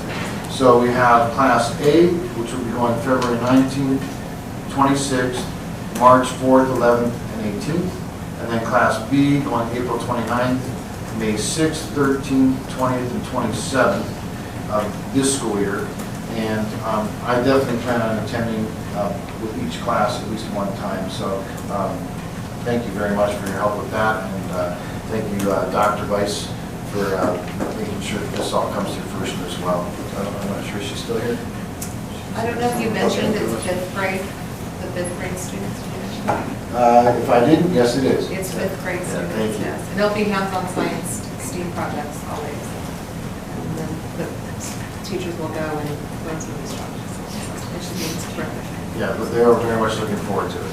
So we have Class A, which will be going February 19th, 26th, March 4th, 11th, and 18th. And then Class B going April 29th, May 6th, 13th, 20th, and 27th of this school year. And I definitely plan on attending with each class at least one time. So thank you very much for your help with that. And thank you, Dr. Weiss, for making sure that this all comes to fruition as well. I'm not sure she's still here. I don't know if you mentioned it's fifth grade, the fifth grade students. Did you mention that? If I didn't, yes, it is. It's fifth grade Yeah, students, thank you. yes. And there'll be hands-on science STEAM projects always. And then the teachers will go and learn some instructions. It should be terrific. Yeah, but they're very much looking forward to it.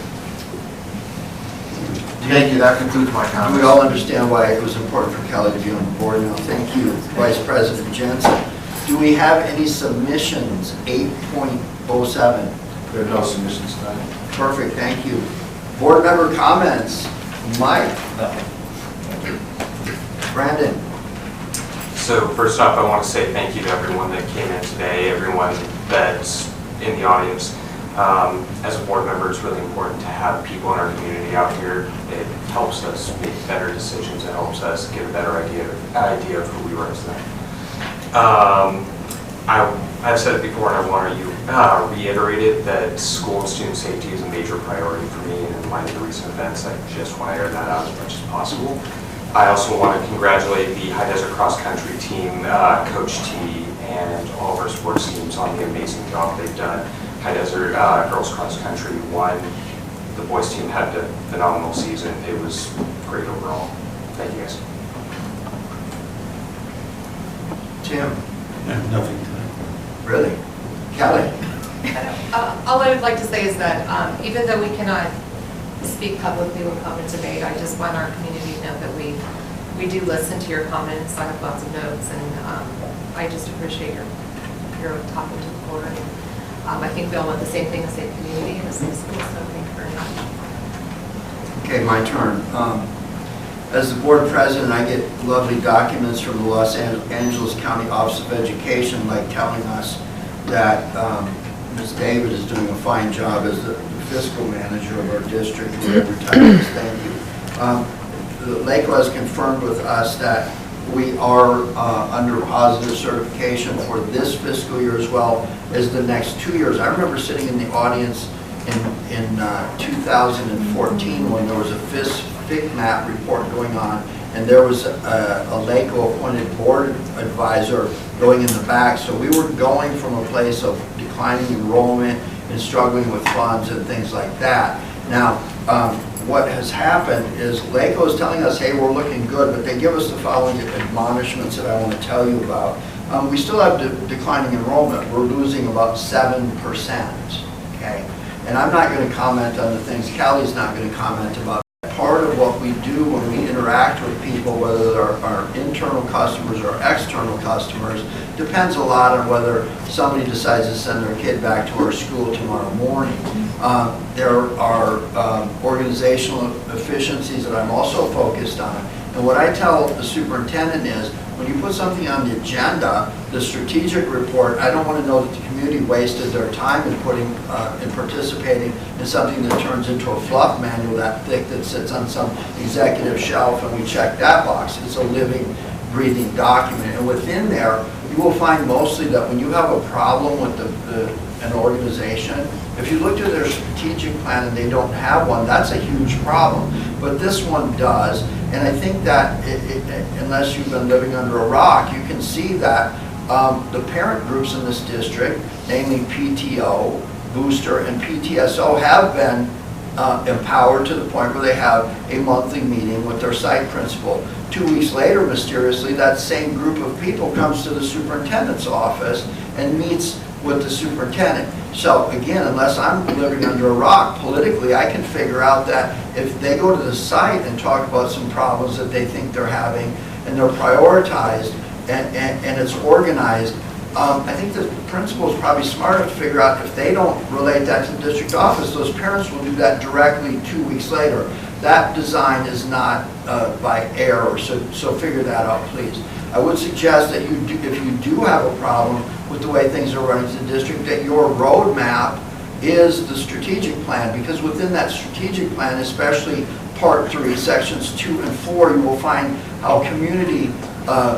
Thank you, that concludes my comments. Do we all understand why it was important for Kelly to be on the board now? Thank you, Vice President Jensen. Do we have any submissions, 8.07? There are no submissions tonight. Perfect, thank you. Board member comments? Mike? Brandon? So first off, I want to say thank you to everyone that came in today, everyone that's in the audience. As a board member, it's really important to have people in our community out here. It helps us make better decisions. It helps us get a better idea of who we represent. I've said it before, and I want to reiterate it, that school and student safety is a major priority for me, and in light of the recent events, I just want to air that out as much as possible. I also want to congratulate the High Desert Cross Country team, Coach T, and all of our sports teams on the amazing job they've done. High Desert Girls Cross Country won. The boys team had a phenomenal season. It was great overall. Thank you guys. Tim? I have nothing tonight. Really? Kelly? All I would like to say is that even though we cannot speak publicly when comments are made, I just want our community to know that we do listen to your comments. I have lots of notes, and I just appreciate your talking to the board. I think we all want the same thing, the same community, and the same school, so thank you very much. Okay, my turn. As the board president, I get lovely documents from the Los Angeles County Office of Education, like telling us that Ms. David is doing a fine job as the fiscal manager of our district, whatever title is. Thank you. LACO has confirmed with us that we are under positive certification for this fiscal year as well as the next 2 years. I remember sitting in the audience in 2014 when there was a FICMAT report going on, and there was a LACO appointed board advisor going in the back. So we were going from a place of declining enrollment and struggling with funds and things like that. Now, what has happened is LACO is telling us, hey, we're looking good, but they give us the following admonishments that I want to tell you about. We still have declining enrollment. We're losing about 7%, okay? And I'm not going to comment on the things, Callie's not going to comment about. Part of what we do when we interact with people, whether they're our internal customers or external customers, depends a lot on whether somebody decides to send their kid back to our school tomorrow morning. There are organizational efficiencies that I'm also focused on. And what I tell the superintendent is, when you put something on the agenda, the strategic report, I don't want to know that the community wasted their time in participating in something that turns into a fluff manual that thick that sits on some executive shelf and we check that box. It's a living, breathing document. And within there, you will find mostly that when you have a problem with an organization, if you look at their strategic plan and they don't have one, that's a huge problem. But this one does. And I think that unless you've been living under a rock, you can see that the parent groups in this district, namely PTO, Booster, and PTSO, have been empowered to the point where they have a monthly meeting with their site principal. 2 weeks later, mysteriously, that same group of people comes to the superintendent's office and meets with the superintendent. So again, unless I'm living under a rock, politically, I can figure out that if they go to the site and talk about some problems that they think they're having, and they're prioritized, and it's organized, I think the principal is probably smart enough to figure out if they don't relate that to the district office, those parents will do that directly 2 weeks later. That design is not by error, so figure that out, please. I would suggest that if you do have a problem with the way things are running to the district, that your roadmap is the strategic plan, because within that strategic plan, especially Part 3, Sections 2 and 4, you will find how community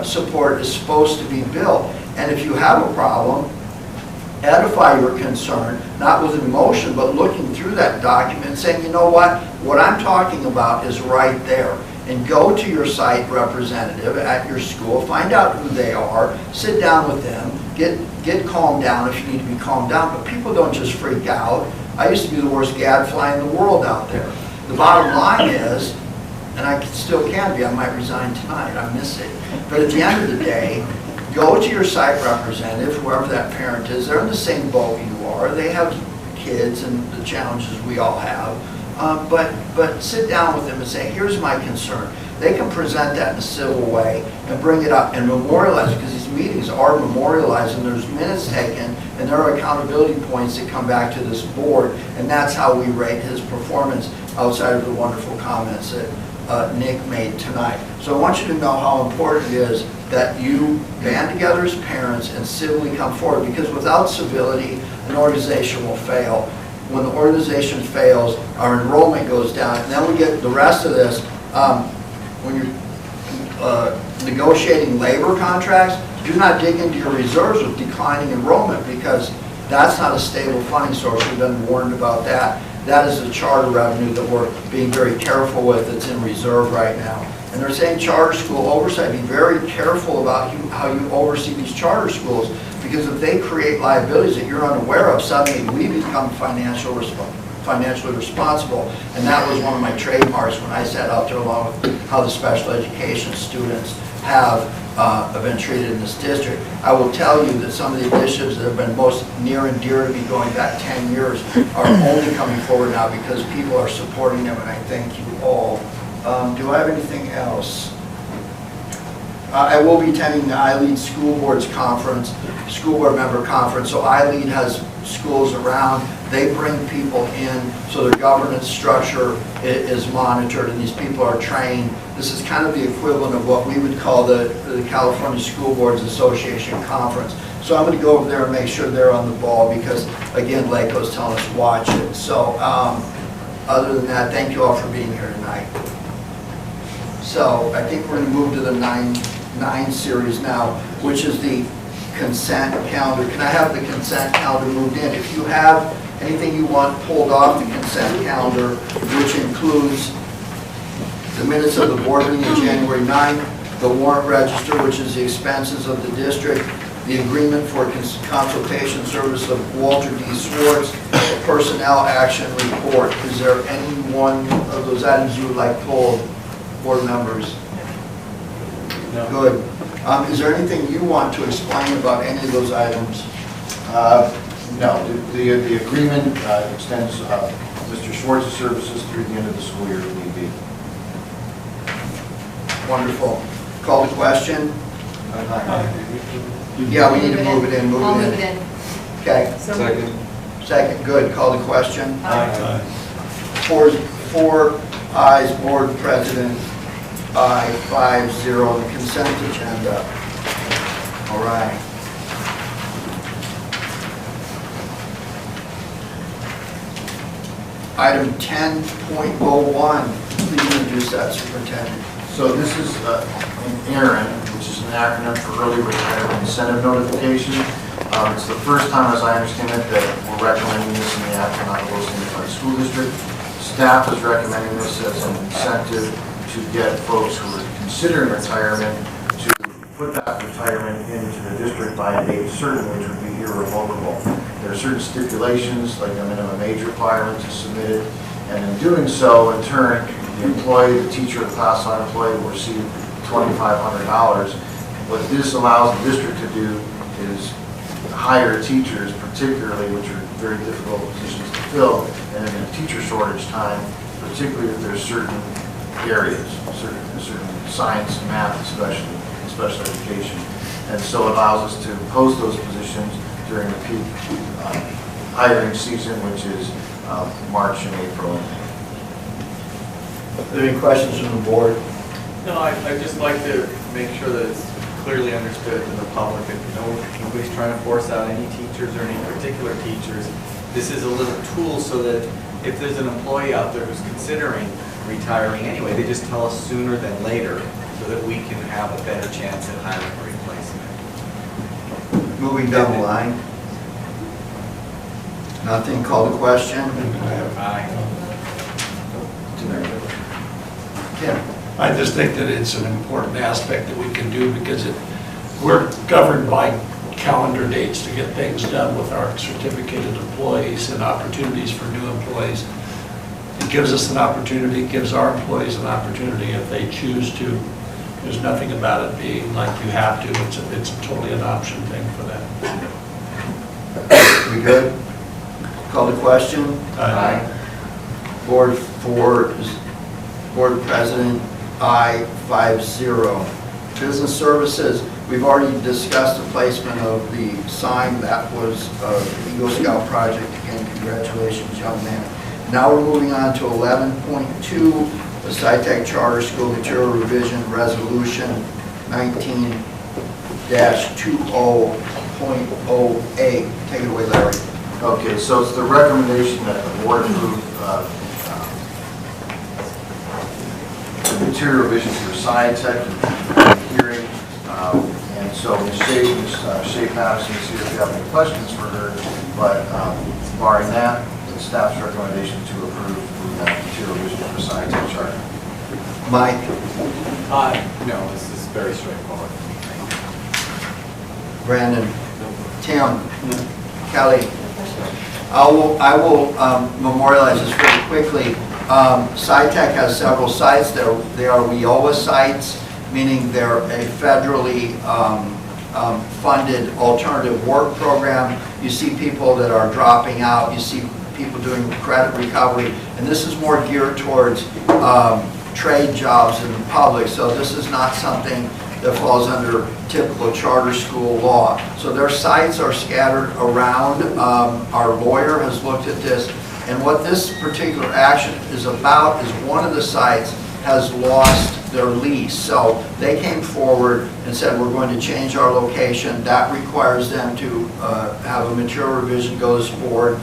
support is supposed to be built. And if you have a problem, edify your concern, not with emotion, but looking through that document and saying, you know what I'm talking about is right there. And go to your site representative at your school, find out who they are, sit down with them, get get calmed down if you need to be calmed down, but people don't just freak out. I used to be the worst gadfly in the world out there. The bottom line is, and I still can be, I might resign tonight, I miss it. But at the end of the day, go to your site representative, whoever that parent is, they're in the same boat you are. They have kids and the challenges we all have. But sit down with them and say, here's my concern. They can present that in a civil way and bring it up and memorialize it, because these meetings are memorialized and there's minutes taken and there are accountability points that come back to this board, and that's how we rate his performance outside of the wonderful comments that Nick made tonight. So I want you to know how important it is that you band together as parents and civilly come forward, because without civility, an organization will fail. When the organization fails, our enrollment goes down, and then we get the rest of this. When you're negotiating labor contracts, do not dig into your reserves with declining enrollment, because that's not a stable funding source. We've been warned about that. That is a charter revenue that we're being very careful with. It's in reserve right now. And they're saying charter school oversight, be very careful about how you oversee these charter schools, because if they create liabilities that you're unaware of, suddenly we become financially responsible. And that was one of my trademarks when I sat out there, along with how the special education students have been treated in this district. I will tell you that some of the initiatives that have been most near and dear to me going back 10 years are only coming forward now because people are supporting them, and I thank you all. Do I have anything else? I will be attending the iLead School Boards Conference, School Board Member Conference. So iLead has schools around. They bring people in, so their governance structure is monitored and these people are trained. This is kind of the equivalent of what we would call the California School Boards Association Conference. So I'm going to go over there and make sure they're on the ball, because, again, LACO's telling us watch it. So other than that, thank you all for being here tonight. So I think we're going to move to the 9 series now, which is the consent calendar. Can I have the consent calendar moved in? If you have anything you want pulled off the consent calendar, which includes the minutes of the board meeting of January 9th, the warrant register, which is the expenses of the district, the agreement for consultation service of Walter D. Swartz, personnel action report. Is there any one of those items you would like pulled, board members? No. Good. Is there anything you want to explain about any of those items? No, the agreement extends Mr. Schwartz's services through the end of the school year if need be. Wonderful. Call the question? Yeah, we need to move it in, I'll move it in. Okay. Second, good. Call the question? Aye. Four ayes, board president, aye, 5-0, the consent agenda. All right. Item 10.01, please introduce that, Superintendent. So this is an ARIN, which is an acronym for Early Retirement Incentive Notification. It's the first time, as I understand it, that we're recommending this in the AADUSD Unified School District. Staff is recommending this as an incentive to get folks who are considering retirement to put that retirement into the district by a date certain, which would be irrevocable. There are certain stipulations, like a minimum age requirement to submit it, and in doing so, in turn, the employee, the teacher, the class size employee will receive $2,500. What this allows the district to do is hire teachers, particularly, which are very difficult positions to fill, and in a teacher shortage time, particularly if there's certain areas, certain science, math especially, and special education. And so it allows us to post those positions during the peak hiring season, which is March and April. Are there any questions from the board? No, I'd just like to make sure that it's clearly understood to the public that nobody's trying to force out any teachers or any particular teachers. This is a little tool so that if there's an employee out there who's considering retiring anyway, they just tell us sooner than later so that we can have a better chance at hiring a replacement. Moving down the line. Nothing. Call the question. Aye. Tim. I just think that it's an important aspect that we can do, because we're governed by calendar dates to get things done with our certificated employees and opportunities for new employees. It gives us an opportunity, gives our employees an opportunity if they choose to. There's nothing about it being like you have to. It's totally an option thing for them. We good? Call the question? Board President, aye, 5-0. Business Services, we've already discussed the placement of the sign. That was the Eagle Scout project. Again, congratulations, young man. Now we're moving on to 11.2, the SciTech Charter School Material Revision Resolution 19-20.08. Take it away, Larry. Okay, so it's the recommendation that the board approve the material revisions for SciTech hearing. And so Ms. Shea Patterson is here if you have any questions for her, but barring that, the staff's recommendation to approve the material revision for SciTech charter. Mike? No, this is very straightforward. Brandon? Tim? Kelly? I will memorialize this very quickly. SciTech has several sites. They are WIOA sites, meaning they're a federally funded alternative work program. You see people that are dropping out. You see people doing credit recovery. And this is more geared towards trade jobs in the public. So this is not something that falls under typical charter school law. So their sites are scattered around. Our lawyer has looked at this, and what this particular action is about is one of the sites has lost their lease. So they came forward and said, we're going to change our location. That requires them to have a material revision go to this board.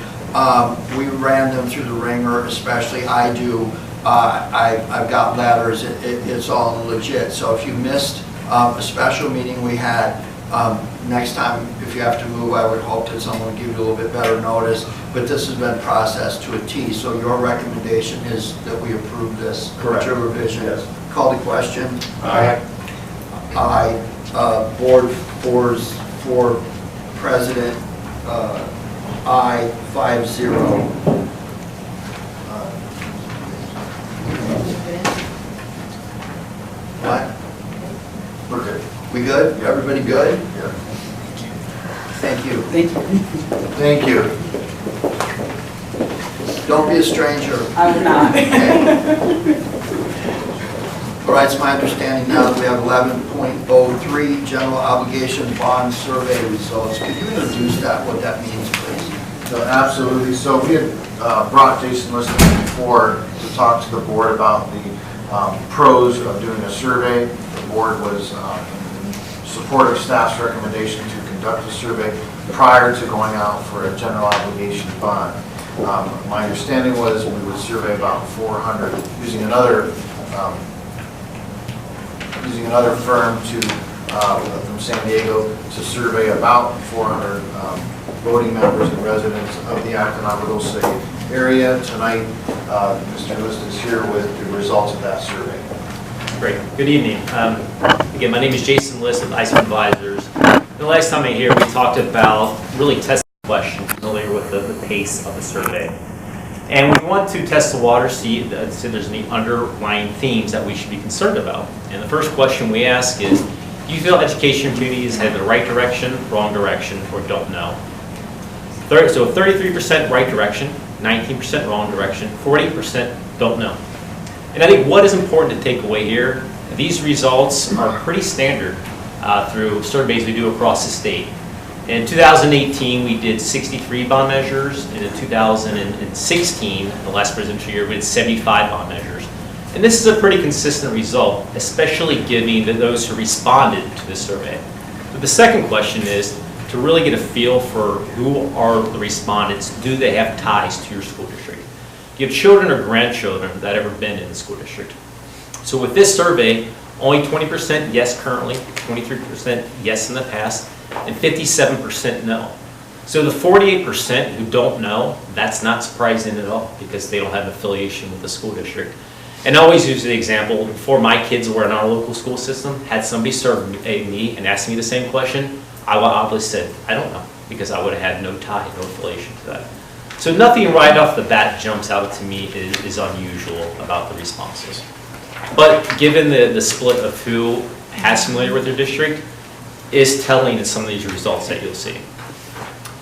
We ran them through the ringer, especially I do. I've got letters. It's all legit. So if you missed a special meeting we had, next time, if you have to move, I would hope that someone would give you a little bit better notice. But this has been processed to a T. So your recommendation is that we approve this material revision. Yes. Call the question. Aye. Aye. Board for President, aye, 5-0. What? We're good. We good? Everybody good? Yeah. Thank you. Thank you. Don't be a stranger. I will not. Okay. All right, it's my understanding now that we have 11.03 general obligation bond survey results. Could you introduce that, what that means, please? So absolutely. So we had brought Jason Liston before to talk to the board about the pros of doing a survey. The board was in support of staff's recommendation to conduct a survey prior to going out for a general obligation bond. My understanding was we would survey about 400 using another firm from San Diego to survey about 400 voting members and residents of the Acton-Aguadulce area. Tonight, Mr. List is here with the results of that survey. Great. Good evening. Again, my name is Jason List of Iceman Advisors. The last time I here, we talked about really testing questions, familiar with the pace of the survey. And we want to test the water, see if there's any underlying themes that we should be concerned about. And the first question we ask is, do you feel education communities head in the right direction, wrong direction, or don't know? So 33% right direction, 19% wrong direction, 40% don't know. And I think what is important to take away here, these results are pretty standard through surveys we do across the state. In 2018, we did 63 bond measures, and in 2016, the last presidential year, we did 75 bond measures. And this is a pretty consistent result, especially given those who responded to this survey. But the second question is to really get a feel for who are the respondents. Do they have ties to your school district? Do you have children or grandchildren that have ever been in the school district? So with this survey, only 20% yes currently, 23% yes in the past, and 57% no. So the 48% who don't know, that's not surprising at all because they don't have affiliation with the school district. And I always use the example, before my kids were in our local school system, had somebody survey me and ask me the same question, I would obviously said, I don't know, because I would have had no tie, no affiliation to that. So nothing right off the bat jumps out to me is unusual about the responses. But given the split of who has familiar with their district, is telling in some of these results that you'll see.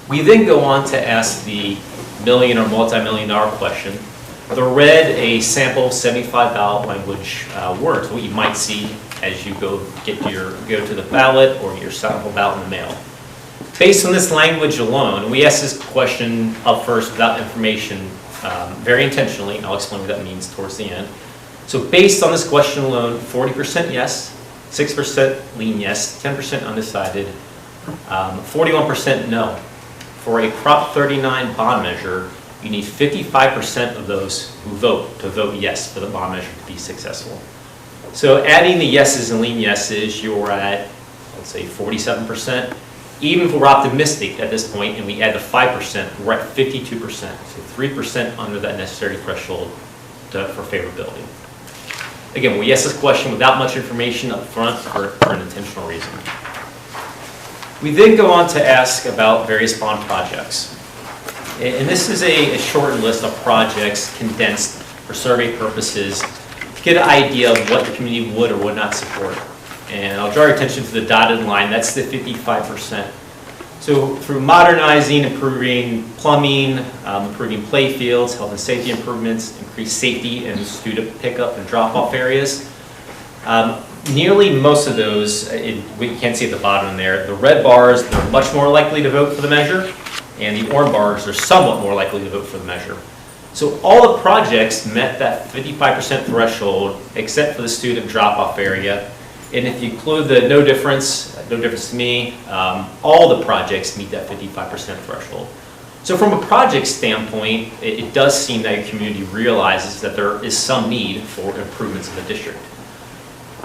We then go on to ask the million or multi-million-dollar question. The red, a sample 75 ballot language words, what you might see as you go to the ballot or your sample ballot in the mail. Based on this language alone, we ask this question up first without information, very intentionally, and I'll explain what that means towards the end. So based on this question alone, 40% yes, 6% lean yes, 10% undecided, 41% no. For a Prop 39 bond measure, you need 55% of those who vote to vote yes for the bond measure to be successful. So adding the yeses and lean yeses, you're at, let's say, 47%. Even if we're optimistic at this point and we add the 5%, we're at 52%. So 3% under that necessary threshold for favorability. Again, we ask this question without much information up front for an intentional reason. We then go on to ask about various bond projects. And this is a short list of projects condensed for survey purposes to get an idea of what the community would or would not support. And I'll draw your attention to the dotted line, that's the 55%. So through modernizing, improving plumbing, improving play fields, health and safety improvements, increased safety in student pickup and drop-off areas. Nearly most of those, we can't see at the bottom there, the red bars, they're much more likely to vote for the measure, and the orange bars are somewhat more likely to vote for the measure. So all the projects met that 55% threshold, except for the student drop-off area. And if you include the no difference to me, all the projects meet that 55% threshold. So from a project standpoint, it does seem that your community realizes that there is some need for improvements in the district.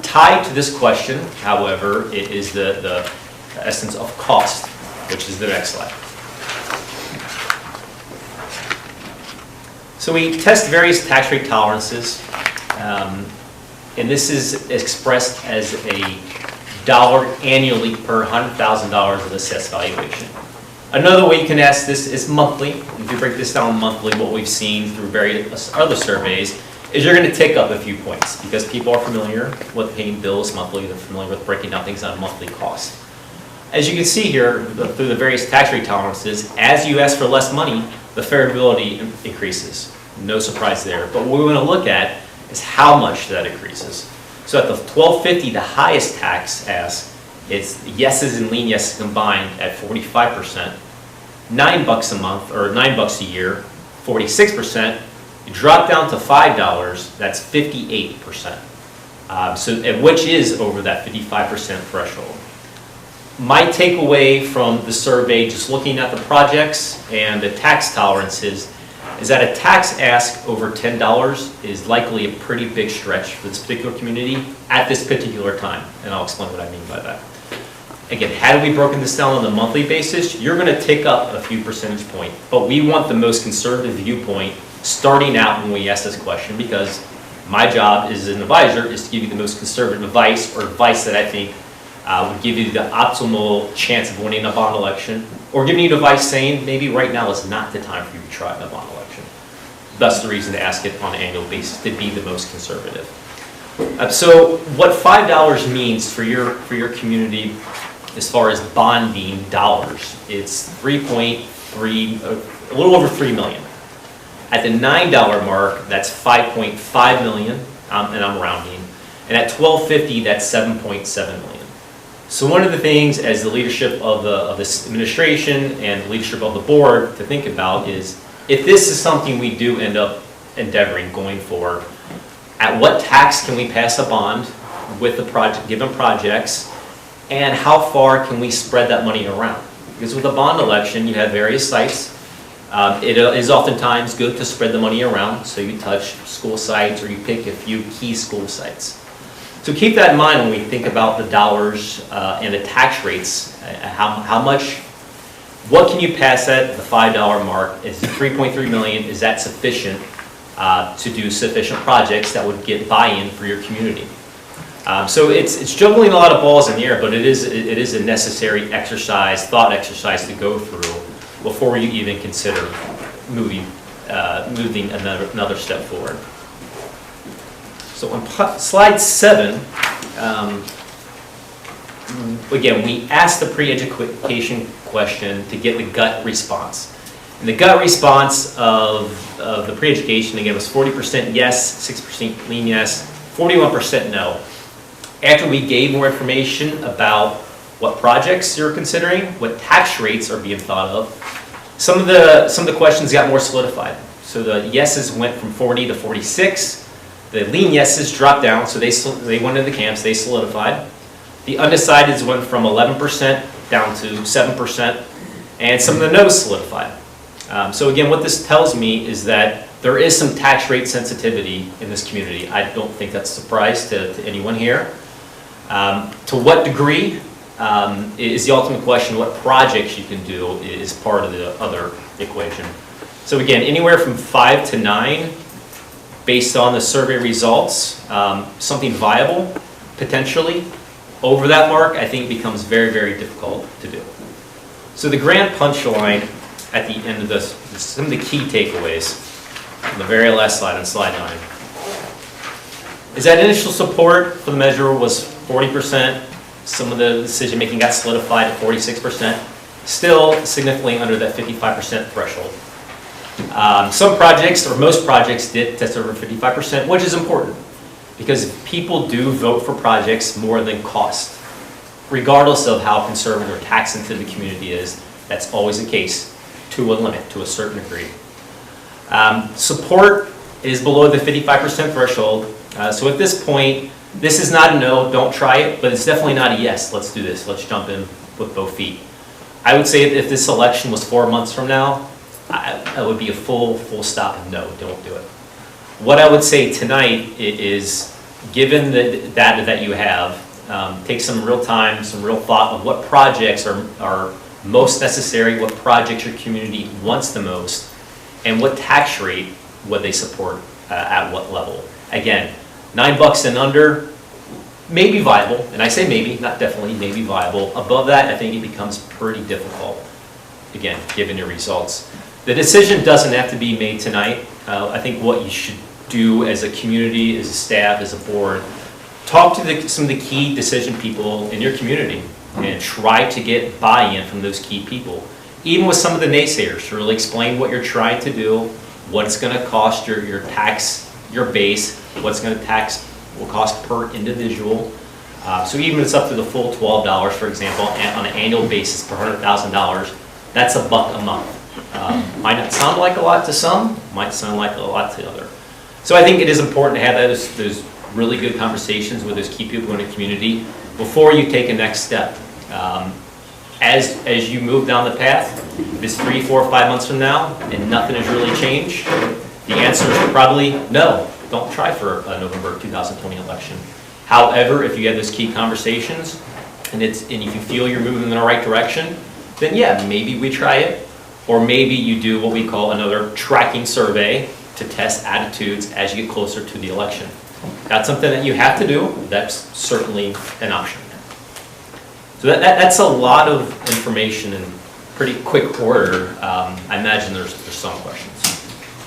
Tied to this question, however, it is the essence of cost, which is the next slide. So we test various tax rate tolerances. And this is expressed as a dollar annually per $100,000 of assessed valuation. Another way you can ask this is monthly. If you break this down monthly, what we've seen through various other surveys is you're going to take up a few points because people are familiar with paying bills monthly. They're familiar with breaking down things on monthly costs. As you can see here, through the various tax rate tolerances, as you ask for less money, the favorability increases. No surprise there. But what we want to look at is how much that increases. So at the $12.50, the highest tax ask, it's yeses and lean yeses combined at 45%. $9 a month, or $9 a year, 46%. You drop down to $5, that's 58%. Which is over that 55% threshold. My takeaway from the survey, just looking at the projects and the tax tolerances, is that a tax ask over $10 is likely a pretty big stretch for this particular community at this particular time, and I'll explain what I mean by that. Again, had we broken this down on a monthly basis, you're going to take up a few percentage points, but we want the most conservative viewpoint starting out when we ask this question, because my job as an advisor is to give you the most conservative advice, or advice that I think would give you the optimal chance of winning a bond election, or giving you advice saying maybe right now is not the time for you to try a bond election. Thus the reason to ask it on an annual basis, to be the most conservative. So what $5 means for your community as far as bonding dollars, it's 3.3, a little over 3 million. At the $9 mark, that's 5.5 million, and I'm rounding. And at $12.50, that's 7.7 million. So one of the things as the leadership of this administration and the leadership of the board to think about is, if this is something we do end up endeavoring going forward, at what tax can we pass a bond with the given projects, and how far can we spread that money around? Because with a bond election, you have various sites. It is oftentimes good to spread the money around, so you touch school sites or you pick a few key school sites. So keep that in mind when we think about the dollars and the tax rates. How much, what can you pass at the $5 mark? Is 3.3 million, is that sufficient to do sufficient projects that would get buy-in for your community? So it's juggling a lot of balls in the air, but it is a necessary exercise, thought exercise to go through before you even consider moving another step forward. So on slide 7, again, we asked the pre-education question to get the gut response. And the gut response of the pre-education, again, was 40% yes, 6% lean yes, 41% no. After we gave more information about what projects you're considering, what tax rates are being thought of, some of the questions got more solidified. So the yeses went from 40 to 46. The lean yeses dropped down, so they went into the camps, they solidified. The undecideds went from 11% down to 7%, and some of the no's solidified. So again, what this tells me is that there is some tax rate sensitivity in this community. I don't think that's a surprise to anyone here. To what degree is the ultimate question. What projects you can do is part of the other equation. So again, anywhere from 5 to 9, based on the survey results, something viable, potentially. Over that mark, I think becomes very, very difficult to do. So the grand punchline at the end of this, some of the key takeaways on the very last slide, on slide 9, is that initial support for the measure was 40%. Some of the decision-making got solidified at 46%, still significantly under that 55% threshold. Some projects, or most projects, did test over 55%, which is important, because people do vote for projects more than cost. Regardless of how conservative or tax-intensive the community is, that's always the case, to a limit, to a certain degree. Support is below the 55% threshold, so at this point, this is not a no, don't try it, but it's definitely not a yes, let's do this, let's jump in with both feet. I would say if this election was 4 months from now, I would be a full stop of no, don't do it. What I would say tonight is, given the data that you have, take some real time, some real thought of what projects are most necessary, what projects your community wants the most, and what tax rate would they support at what level. Again, $9 and under, maybe viable, and I say maybe, not definitely, maybe viable. Above that, I think it becomes pretty difficult, again, given your results. The decision doesn't have to be made tonight. I think what you should do as a community, as a staff, as a board, talk to some of the key decision people in your community and try to get buy-in from those key people. Even with some of the naysayers, to really explain what you're trying to do, what it's going to cost your tax, your base, what's going to will cost per individual. So even if it's up to the full $12, for example, and on an annual basis per $100,000, that's $1 a month. Might not sound like a lot to some, might sound like a lot to others. So I think it is important to have those really good conversations with those key people in the community before you take a next step. As you move down the path, if it's 3, 4, 5 months from now and nothing has really changed, the answer is probably no. Don't try for a November 2020 election. However, if you have those key conversations and if you feel you're moving in the right direction, then yeah, maybe we try it, or maybe you do what we call another tracking survey to test attitudes as you get closer to the election. That's something that you have to do. That's certainly an option. So that's a lot of information in pretty quick order. I imagine there's some questions.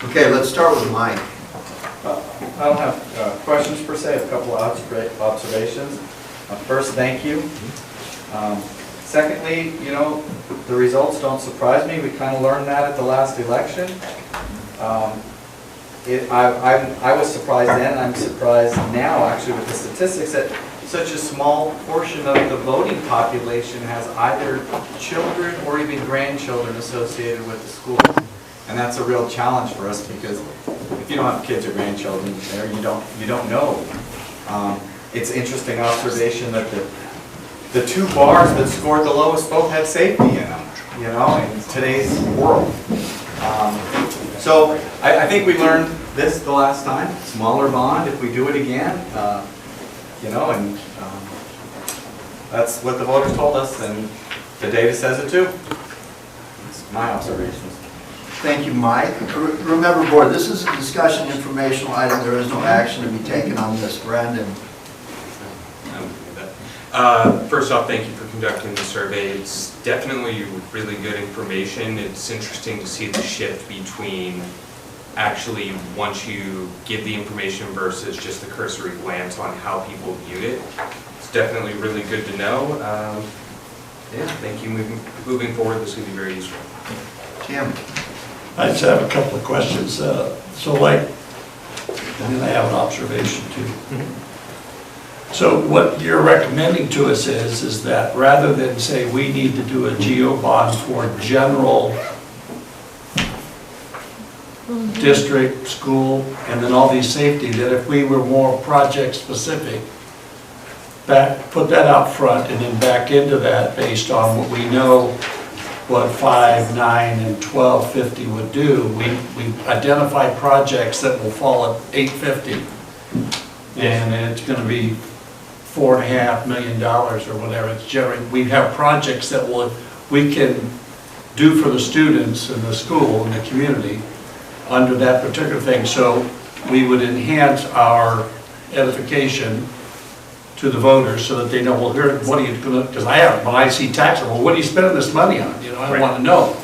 Okay, let's start with Mike. I don't have questions per se, a couple of observations. First, thank you. Secondly, you know, the results don't surprise me. We kind of learned that at the last election. I was surprised then, and I'm surprised now actually with the statistics that such a small portion of the voting population has either children or even grandchildren associated with the school. And that's a real challenge for us, because if you don't have kids or grandchildren there, you don't know. It's interesting observation that the 2 bars that scored the lowest both had safety in them, you know, in today's world. So I think we learned this the last time, smaller bond if we do it again, you know, and that's what the voters told us, and the data says it too. That's my observations. Thank you, Mike. Remember, board, this is a discussion informational item. There is no action to be taken on this. Brandon. First off, thank you for conducting the survey. It's definitely really good information. It's interesting to see the shift between actually once you give the information versus just the cursory glance on how people viewed it. It's definitely really good to know. Yeah, thank you. Moving forward, this will be very useful. Tim? I just have a couple of questions. So like, and then I have an observation too. So what you're recommending to us is that rather than say we need to do a geo bond for general district, school, and then all these safety, that if we were more project specific, put that out front and then back into that based on what we know what 5, 9, and 1250 would do. We identify projects that will fall at 850, and it's going to be $4.5 million or whatever. It's generally, we have projects that we can do for the students in the school and the community under that particular thing. So we would enhance our edification to the voters so that they know, well, here, what are you going to, because when I see taxes, well, what are you spending this money on? You know, I want to know.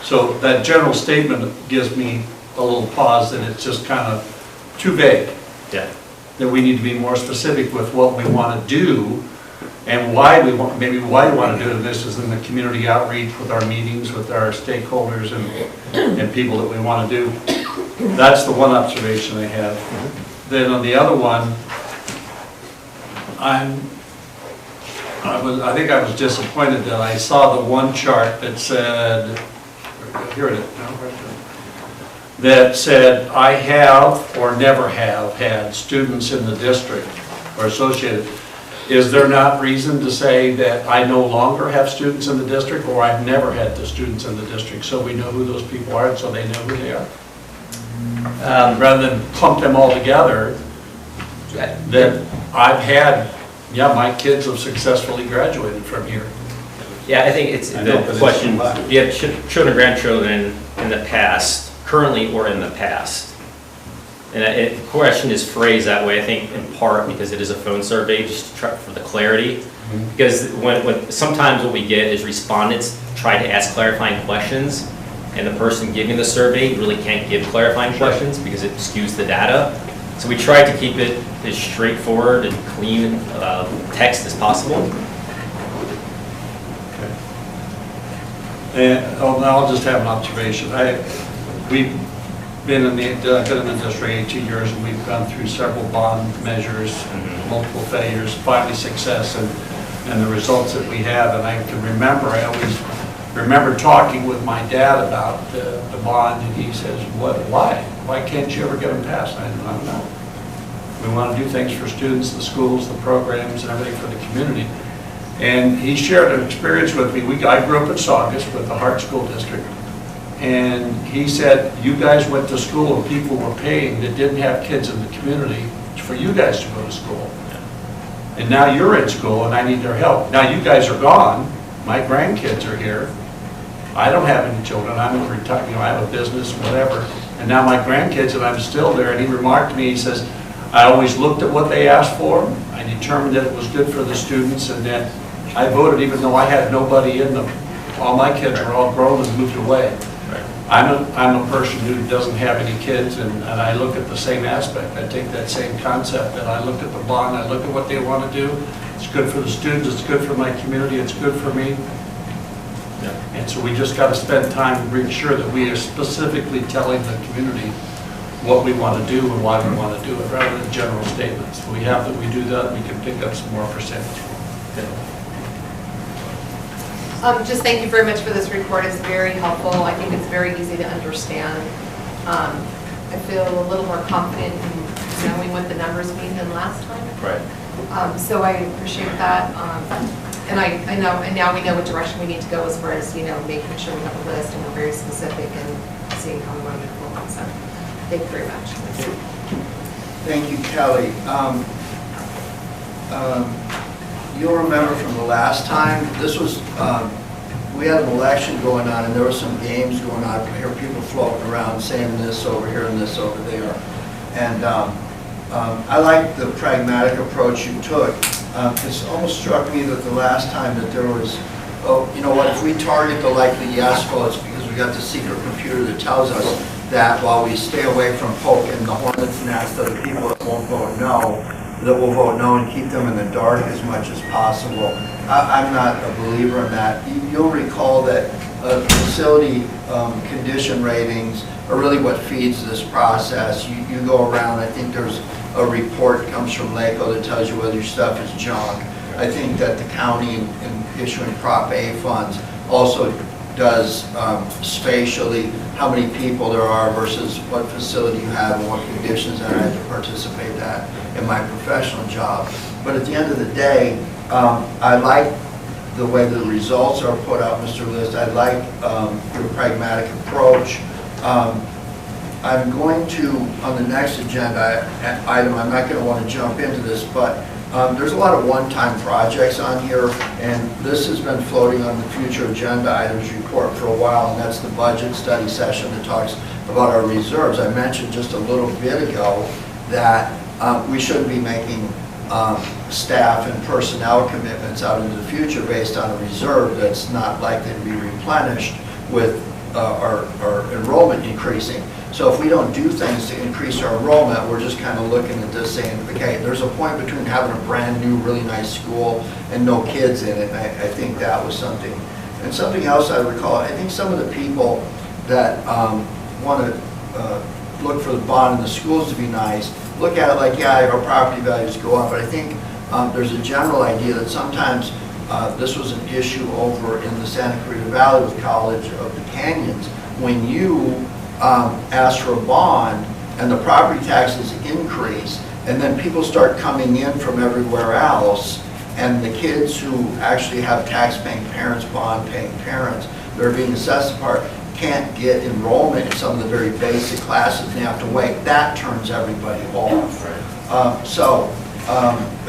So that general statement gives me a little pause that it's just kind of too vague. Yeah. That we need to be more specific with what we want to do and why we want, maybe why we want to do it. This is in the community outreach with our meetings, with our stakeholders and people that we want to do. That's the one observation I have. Then on the other one, I think I was disappointed that I saw the one chart that said, here it is, that said, I have or never have had students in the district or associated. Is there not reason to say that I no longer have students in the district, or I've never had the students in the district, so we know who those people are and so they know who they are? Rather than clump them all together, that I've had, yeah, my kids have successfully graduated from here. Yeah, I think it's the question, do you have children, grandchildren in the past, currently or in the past? And the question is phrased that way, I think, in part because it is a phone survey, just to try for the clarity. Because when sometimes what we get is respondents try to ask clarifying questions, and the person giving the survey really can't give clarifying questions because it skews the data. So we try to keep it as straightforward and clean text as possible. Okay. And I'll just have an observation. We've been in the district 18 years, and we've gone through several bond measures, multiple failures, finally success, and the results that we have. And I can remember, I always remember talking with my dad about the bond, and he says, why? Why can't you ever get them passed? I don't know. We want to do things for students, the schools, the programs, and everything for the community. And he shared an experience with me. I grew up in Saugus with the Hart School District. And he said, you guys went to school and people were paying that didn't have kids in the community for you guys to go to school. And now you're in school and I need their help. Now you guys are gone. My grandkids are here. I don't have any children. I'm retired, I have a business, whatever. And now my grandkids, and I'm still there. And he remarked to me, he says, I always looked at what they asked for. I determined that it was good for the students, and that I voted even though I had nobody in them. All my kids were all grown and moved away. I'm a person who doesn't have any kids, and I look at the same aspect. I take that same concept, and I look at the bond, I look at what they want to do. It's good for the students, it's good for my community, it's good for me. And so we just got to spend time making sure that we are specifically telling the community what we want to do and why we want to do it, rather than general statements. If we have that, we do that, we can pick up some more percentage. Just thank you very much for this report. It's very helpful. I think it's very easy to understand. I feel a little more confident in knowing what the numbers mean than last time. Right. So I appreciate that. And I know, and now we know what direction we need to go as far as, making sure we have a list and we're very specific and seeing how we want to move forward. So thank you very much. Thank you, Kelly. You'll remember from the last time, this was, we had an election going on and there were some games going on. I hear people floating around saying this over here and this over there. And I like the pragmatic approach you took. It's almost struck me that the last time that there was, oh, you know what, if we target the likely yes votes, because we got the secret computer that tells us that while we stay away from poking the hornet's nest of the people that won't vote no, that will vote no and keep them in the dark as much as possible. I'm not a believer in that. You'll recall that facility condition ratings are really what feeds this process. You go around, I think there's a report that comes from LACO that tells you whether your stuff is junk. I think that the county in issuing Prop A funds also does spatially how many people there are versus what facility you have and what conditions. And I had to participate in that in my professional job. But at the end of the day, I like the way the results are put out, Mr. List. I like your pragmatic approach. I'm going to, on the next agenda item, I'm not going to want to jump into this, but there's a lot of one-time projects on here, and this has been floating on the future agenda items report for a while, and that's the budget study session that talks about our reserves. I mentioned just a little bit ago that we shouldn't be making staff and personnel commitments out into the future based on a reserve that's not likely to be replenished with our enrollment increasing. So if we don't do things to increase our enrollment, we're just kind of looking at this saying, okay, there's a point between having a brand new, really nice school and no kids in it. And I think that was something. And something else I recall, I think some of the people that want to look for the bond in the schools to be nice, look at it like, yeah, our property values go up. But I think there's a general idea that sometimes this was an issue over in the Santa Clarita Valley with College of the Canyons. When you ask for a bond and the property taxes increase, and then people start coming in from everywhere else, and the kids who actually have tax-paying parents, bond-paying parents, that are being assessed apart, can't get enrollment in some of the very basic classes and they have to wait. That turns everybody off.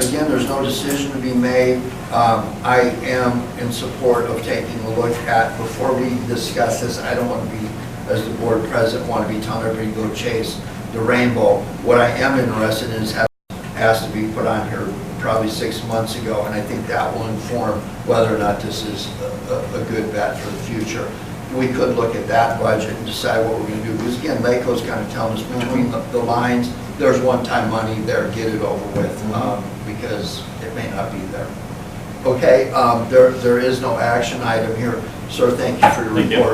Again, there's no decision to be made. I am in support of taking a look at, before we discuss this, I don't want to be, as the board president, want to be telling everybody to go chase the rainbow. What I am interested in is having asked to be put on here probably 6 months ago, and I think that will inform whether or not this is a good bet for the future. We could look at that budget and decide what we're going to do. Because again, LACO's kind of telling us between the lines, there's one-time money there, get it over with, because it may not be there. Okay, there is no action item here. Sir, thank you for your report.